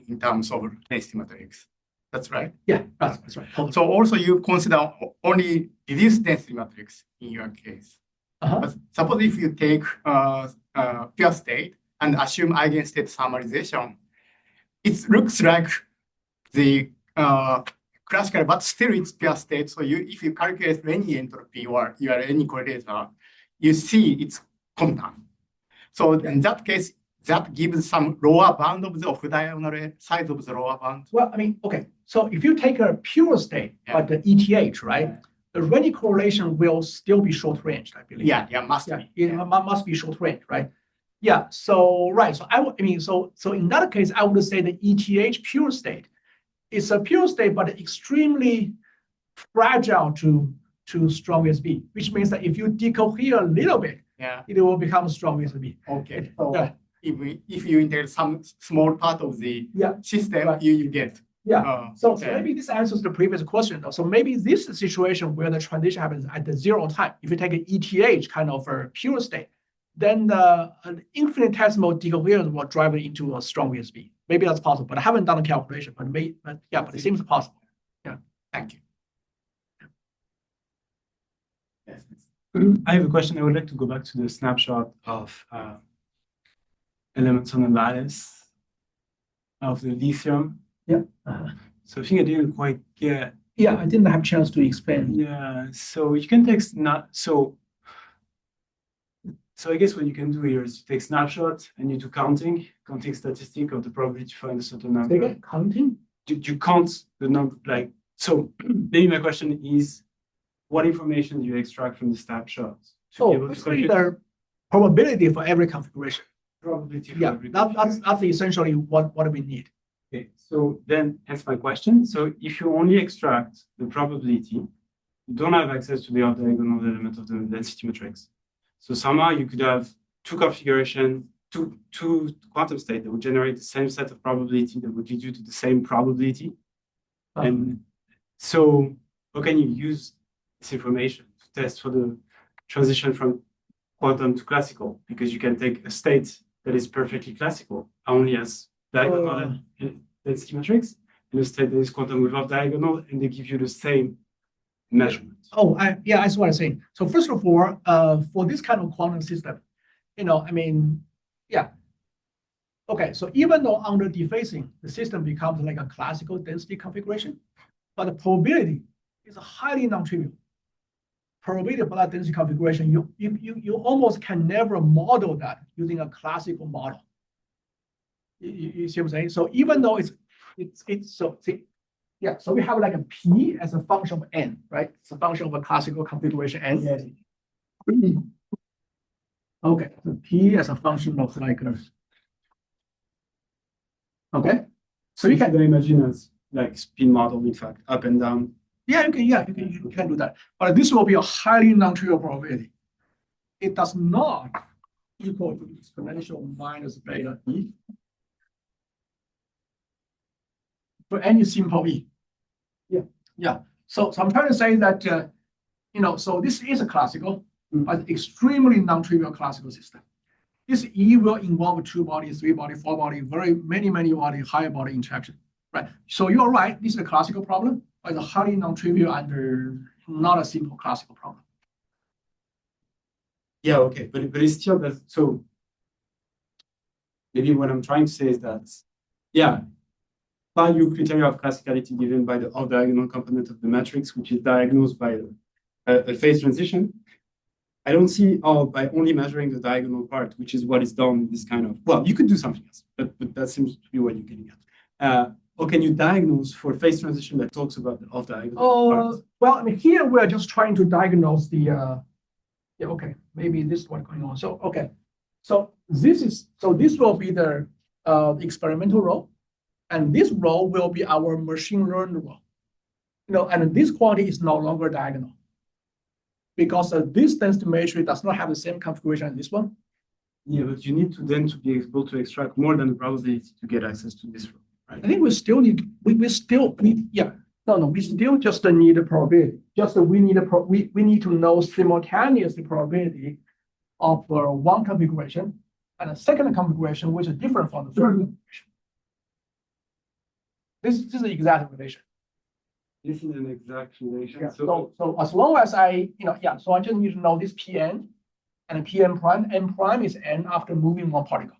in terms of density matrix. That's right? Yeah, that's right. Totally. So also you consider only reduced density matrix in your case. But suppose if you take pure state and assume eigenstate thermalization, it looks like the classical, but still it's pure state. So if you calculate any entropy or your any correlator, you see it's constant. So in that case, that gives some lower bound of the off-diagonal size of the lower bound. Well, okay. So if you take a pure state, but the ETH, right? The Renyi correlation will still be short range, I believe. Yeah, must be. It must be short range, right? Yeah. So right. So so in that case, I would say the ETH pure state is a pure state, but extremely fragile to strong VKSB, which means that if you decohere a little bit, it will become strong VKSB. Okay. So if you integrate some small part of the system, you get. Yeah. So maybe this answers the previous question, though. So maybe this is a situation where the transition happens at the 0 time. If you take an ETH kind of a pure state, then the infinitesimal decoherence will drive it into a strong VKSB. maybe that's possible, but I haven't done a calculation, but yeah, but it seems possible. Thank you. Yes. I have a question. I would like to go back to the snapshot of elements on the lattice of the lithium. Yeah. So I think I didn't quite get. Yeah, I didn't have a chance to explain. Yeah. So you can take so I guess what you can do here is you take snapshot and you do counting statistic of the probability to find a certain number. Again, counting? You count the number, like, so maybe my question is, what information do you extract from the snapshots? Basically the probability for every configuration. Probability for Yeah, every that's essentially what we need. Okay, so then that's my question. So if you only extract the probability, you don't have access to the off-diagonal element of the density matrix. So somehow you could have two configuration, two quantum state that would generate the same set of probability that would lead you to the same probability. And so how can you use this information to test for the transition from quantum to classical? Because you can take a state that is perfectly classical, only as diagonal density matrix, and a state that is quantum without diagonal, and they give you the same measurement. Yeah, that's what I'm saying. So first of all, for this kind of quantum system, yeah. Okay, so even though under dephasing, the system becomes like a classical density configuration, but the probability is highly non-trivial. Probability for that density configuration, you almost can never model that using a classical model. You see what I'm saying? So even though so we have like a P as a function of N, right? It's a function of a classical configuration N. Okay, so P as a function of like okay. So you can imagine as like spin model, in fact, up and down. Yeah, you can do that. But this will be a highly non-trivial probability. It does not equal to exponential minus beta E for any simple E. Yeah. So I'm trying to say that so this is a classical, but extremely non-trivial classical system. This E will involve 2-body, 3-body, 4-body, very many body, higher body interaction, right? So you're right. This is a classical problem, but it's a highly non-trivial and not a simple classical problem. Yeah, okay, but it's still that. So maybe what I'm trying to say is that, yeah, value criteria of classicality given by the off-diagonal component of the matrix, which is diagnosed by a phase transition. I don't see how by only measuring the diagonal part, which is what is done in this kind of, well, you could do something else, but that seems to be what you're getting at. Or can you diagnose for phase transition that talks about the off-diagonal part? Well, here we're just trying to diagnose the, okay, maybe this is what's going on. So, okay, so this will be the experimental role, and this role will be our machine learned role. And this quantity is no longer diagonal, because this density matrix does not have the same configuration as this one. Yeah, but you need to then to be able to extract more than the probability to get access to this role, right? I think we still need, we still need, we still just need a probability. Just we need to know simultaneous probability of one configuration and a second configuration, which is different from the third configuration. This is the exact relation. This is an exact relation. Yeah. So as long as so I just need to know this Pn and Pn prime. N prime is N after moving one particle.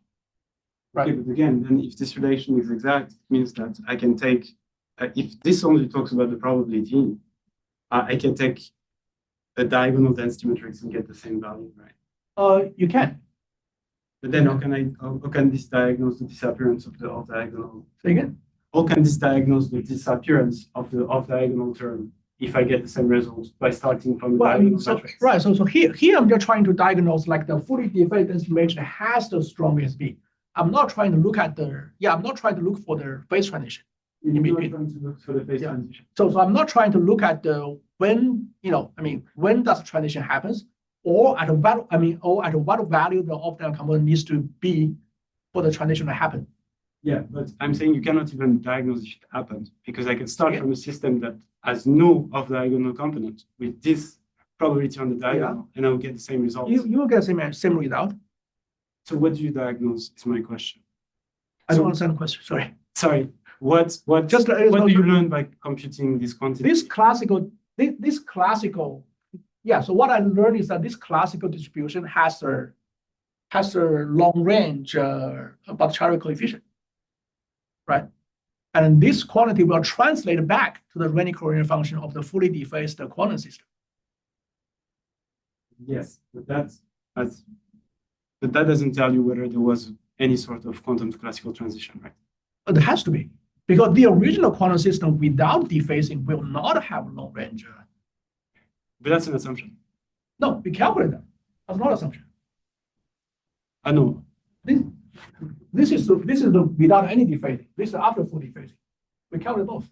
Right. Okay, but again, then if this relation is exact, it means that I can take, if this only talks about the probability, I can take a diagonal density matrix and get the same value, right? You can. But then how can this diagnose the disappearance of the off-diagonal? Say again? How can this diagnose the disappearance of the off-diagonal term if I get the same results by starting from the diagonal matrix? Right. So here I'm just trying to diagnose like the fully dephased density matrix has the strongest B. I'm not trying to look at I'm not trying to look for the phase transition. You're not trying to look for the phase transition. So I'm not trying to look at when does the transition happens, or at a value, or at what value the off-diagonal component needs to be for the transition to happen. Yeah, but I'm saying you cannot even diagnose if it happened, because I can start from a system that has no off-diagonal component with this probability on the diagonal, and I will get the same results. You will get the same result. So what do you diagnose is my question. I don't understand the question. Sorry. Sorry. What Just do you learn by computing this quantity? this classical. Yeah. So what I learned is that this classical distribution has a long range Bhattacharya coefficient, right? And this quantity will translate back to the Renyi-Korean function of the fully dephased quantum system. Yes, but that doesn't tell you whether there was any sort of quantum to classical transition, right? It has to be, because the original quantum system without dephasing will not have long range. But that's an assumption. No, we calculate that. That's not an assumption. I know. This is the without any dephasing. This is after full dephasing. We calculate both.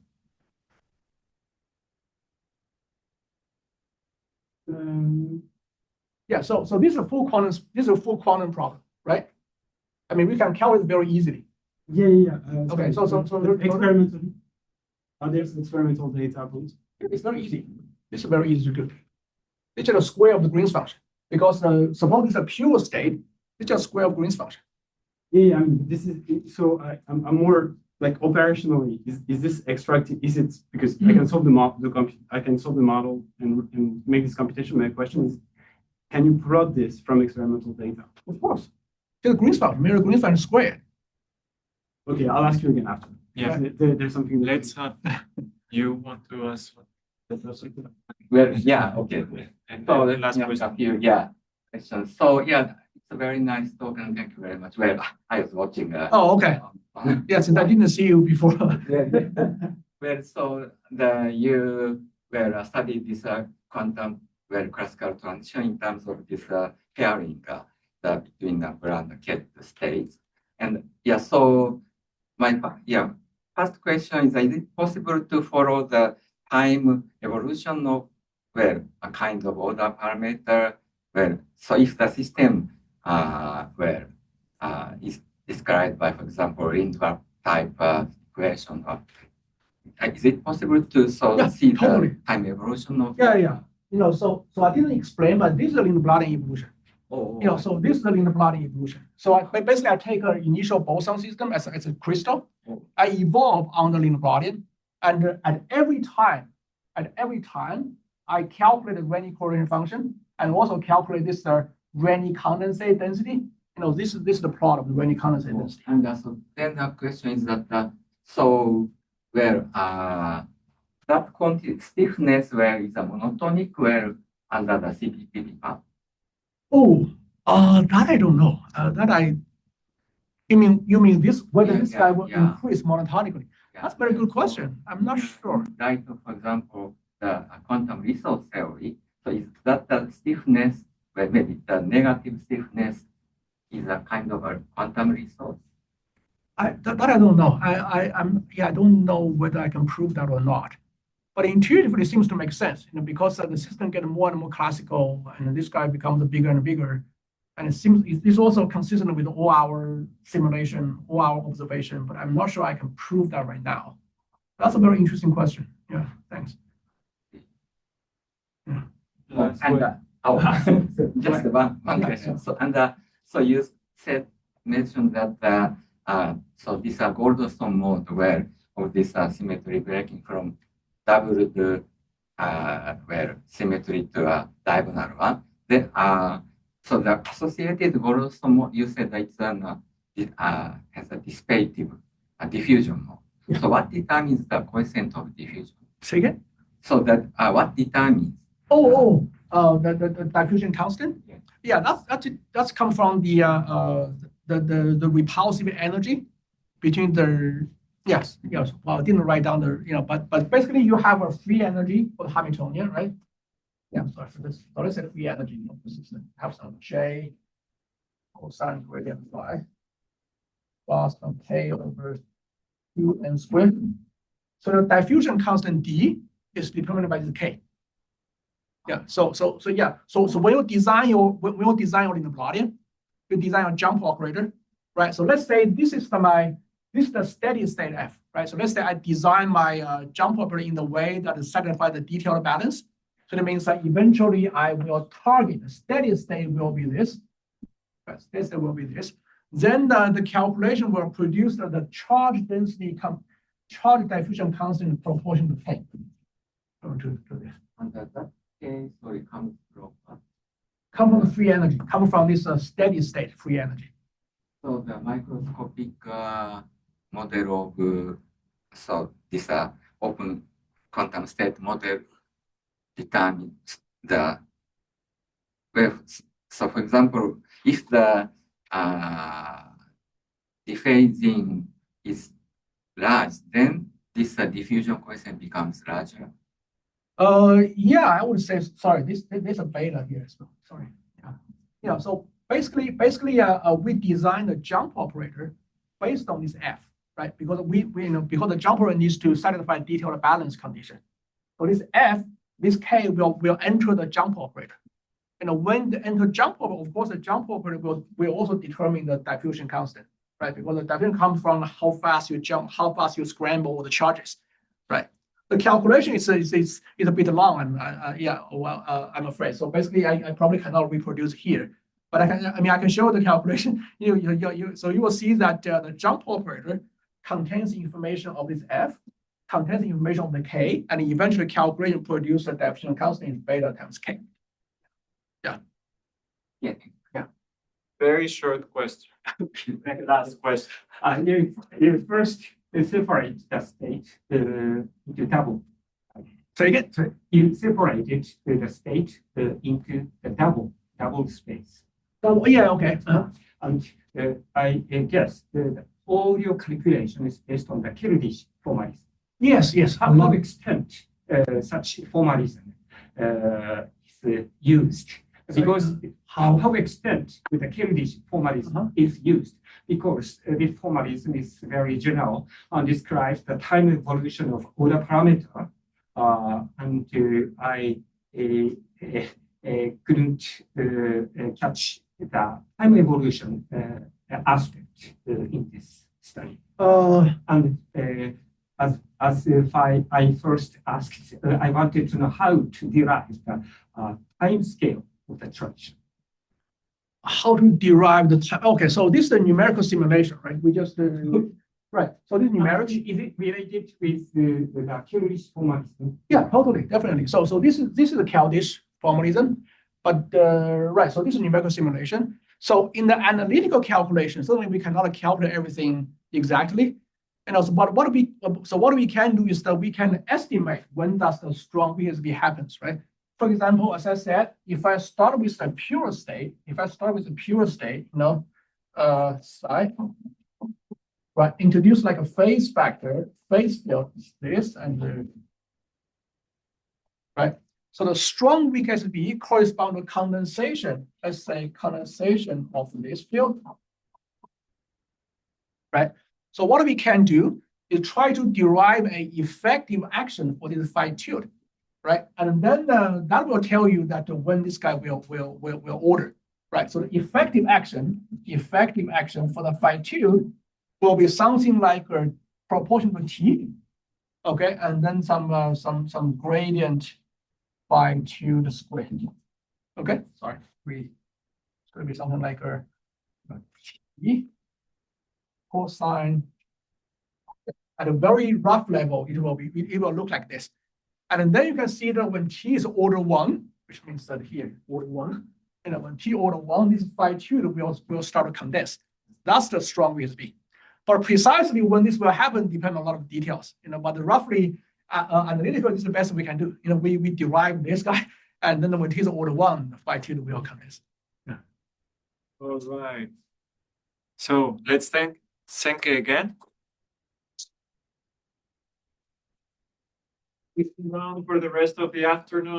Yeah. So this is a full quantum. This is a full quantum problem, right? I mean, we can calculate very easily. Yeah. Okay. So experimentally, are there some experimental data points? It's very easy. It's very easy to do. It's just a square of the Green's function, because suppose it's a pure state. It's just square of Green's function. Yeah. I mean, this is so. I'm more like operationally. Is this extracted? Is it because I can solve the model and make this computation? My question is, can you plot this from experimental data? Of course. Just Green's function. Mirror Green's function squared. Okay, I'll ask you again after. Yeah. There's something. Let's have you want to ask. Well, yeah, okay. And So then last yeah, question. a few, yeah, questions. So yeah, it's a very nice talk, and thank you very much. Well, I was watching. Oh, okay. Yes, and I didn't see you before. Well, so you studied this quantum classical transition in terms of this pairing between the Brown and Ket states, and yeah. So my first question is it possible to follow the time evolution of a kind of order parameter? So if the system is described by, for example, Lindbergh type equation, is it possible to see totally. the time evolution of? Yeah. So I didn't explain, but this is the Lindbladian evolution. So this is the Lindbladian evolution. So I take an initial boson system as a crystal. I evolve on the Lindbladian, and at every time, I calculate the Renyi-Korean function and also calculate this Renyi condensate density. This is the plot of the Renyi condensate density. And so then the question is that that quantity stiffness is a monotonic under the CPPD map. That I don't know. You mean this whether this guy will increase monotonically? That's a very good question. I'm not sure. Like, for example, the quantum resource theory. So is that the stiffness, maybe the negative stiffness is a kind of a quantum resource? That I don't know. I don't know whether I can prove that or not. But intuitively, it seems to make sense, because the system gets more and more classical, and this guy becomes bigger and bigger. And it seems it's also consistent with all our simulation, all our observation, but I'm not sure I can prove that right now. That's a very interesting question. Yeah, thanks. Yeah. Just one question. So you mentioned that so this Goldstone mode of this symmetry breaking from doubled symmetry to a diagonal one. Then so the associated Goldstone mode, you said that it's has a dissipative diffusion mode. Yeah. So what determines the coefficient of diffusion? Say again? So that what determines? The diffusion constant? Yeah. That's come from the repulsive energy between the yes. Well, I didn't write down but basically you have a free energy for the Hamiltonian, right? Yeah, sorry for this. So let's say free energy. This is have some J cosine gradient Y plus some K over 2n squared. So the diffusion constant D is determined by the K. Yeah. So when you design your Lindbladian, you design a jump operator, right? So let's say this is the steady state F, right? So let's say I design my jump operator in the way that satisfies the detailed balance. So that means that eventually I will target the steady state will be this. Right? Steady state will be this. then the calculation will produce the charge density, charge diffusion constant in proportion to K. And that case, so it comes from Come from the free energy, come from this steady state free energy. so the microscopic model of so this open quantum state model determines the well. So for example, if the dephasing is large, then this diffusion coefficient becomes larger. Yeah, I would say, sorry, there's a beta here as well. Sorry. Yeah. So basically, we designed a jump operator based on this F, right? Because because the jump operator needs to satisfy detailed balance condition. So this F, this K will enter the jump operator. And when they enter jump operator, of course, the jump operator will also determine the diffusion constant, right? Because the diffusion comes from how fast you jump, how fast you scramble the charges, right? The calculation is a bit long, and I'm afraid. So basically, I probably cannot reproduce here, but I can show the calculation. So you will see that the jump operator contains information of this F, contains information of the K, and eventually calculation produces the diffusion constant in beta times K. Yeah. Very short question. Last question. You first separate the state into double. So you separated the state into the double space. Oh, yeah, okay. And I guess all your calculation is based on the Keldysh formalism. Yes. How to extent such formalism is used? Because how extent with the Keldysh formalism is used, because this formalism is very general and describes the time evolution of order parameter, and I couldn't catch the time evolution aspect in this study. And as if I first asked, I wanted to know how to derive the time scale of the transition. How to derive the time? Okay, so this is a numerical simulation, right? We just right. So this numerical is it related with the Keldysh formalism? Yeah, totally, definitely. So this is the Keldysh formalism, but right. So this is numerical simulation. So in the analytical calculation, certainly we cannot calculate everything exactly. And also, but what we can do is that we can estimate when does the strong VSB happens, right? For example, as I said, if I start with a pure state, psi, right, introduce like a phase factor, phase field is this, and right. So the strong weak SB corresponds to condensation, let's say condensation of this field, right? So what we can do is try to derive an effective action for this phi tilde, right? And then that will tell you that when this guy will order, right? So the effective action for the phi tilde will be something like a proportion to t, okay, and then some gradient phi tilde squared, okay. Sorry, it's going to be something like a t cosine. At a very rough level, it will look like this. And then you can see that when t is order 1, which means that here, order 1, when t order 1, this phi tilde will start to condense. That's the strong VSB. But precisely when this will happen depends on a lot of details. But roughly, analytical is the best we can do. We derive this guy, and then when t is order 1, the phi tilde will condense. Yeah. All right. So let's thank Cenke again. Stick around for the rest of the afternoon.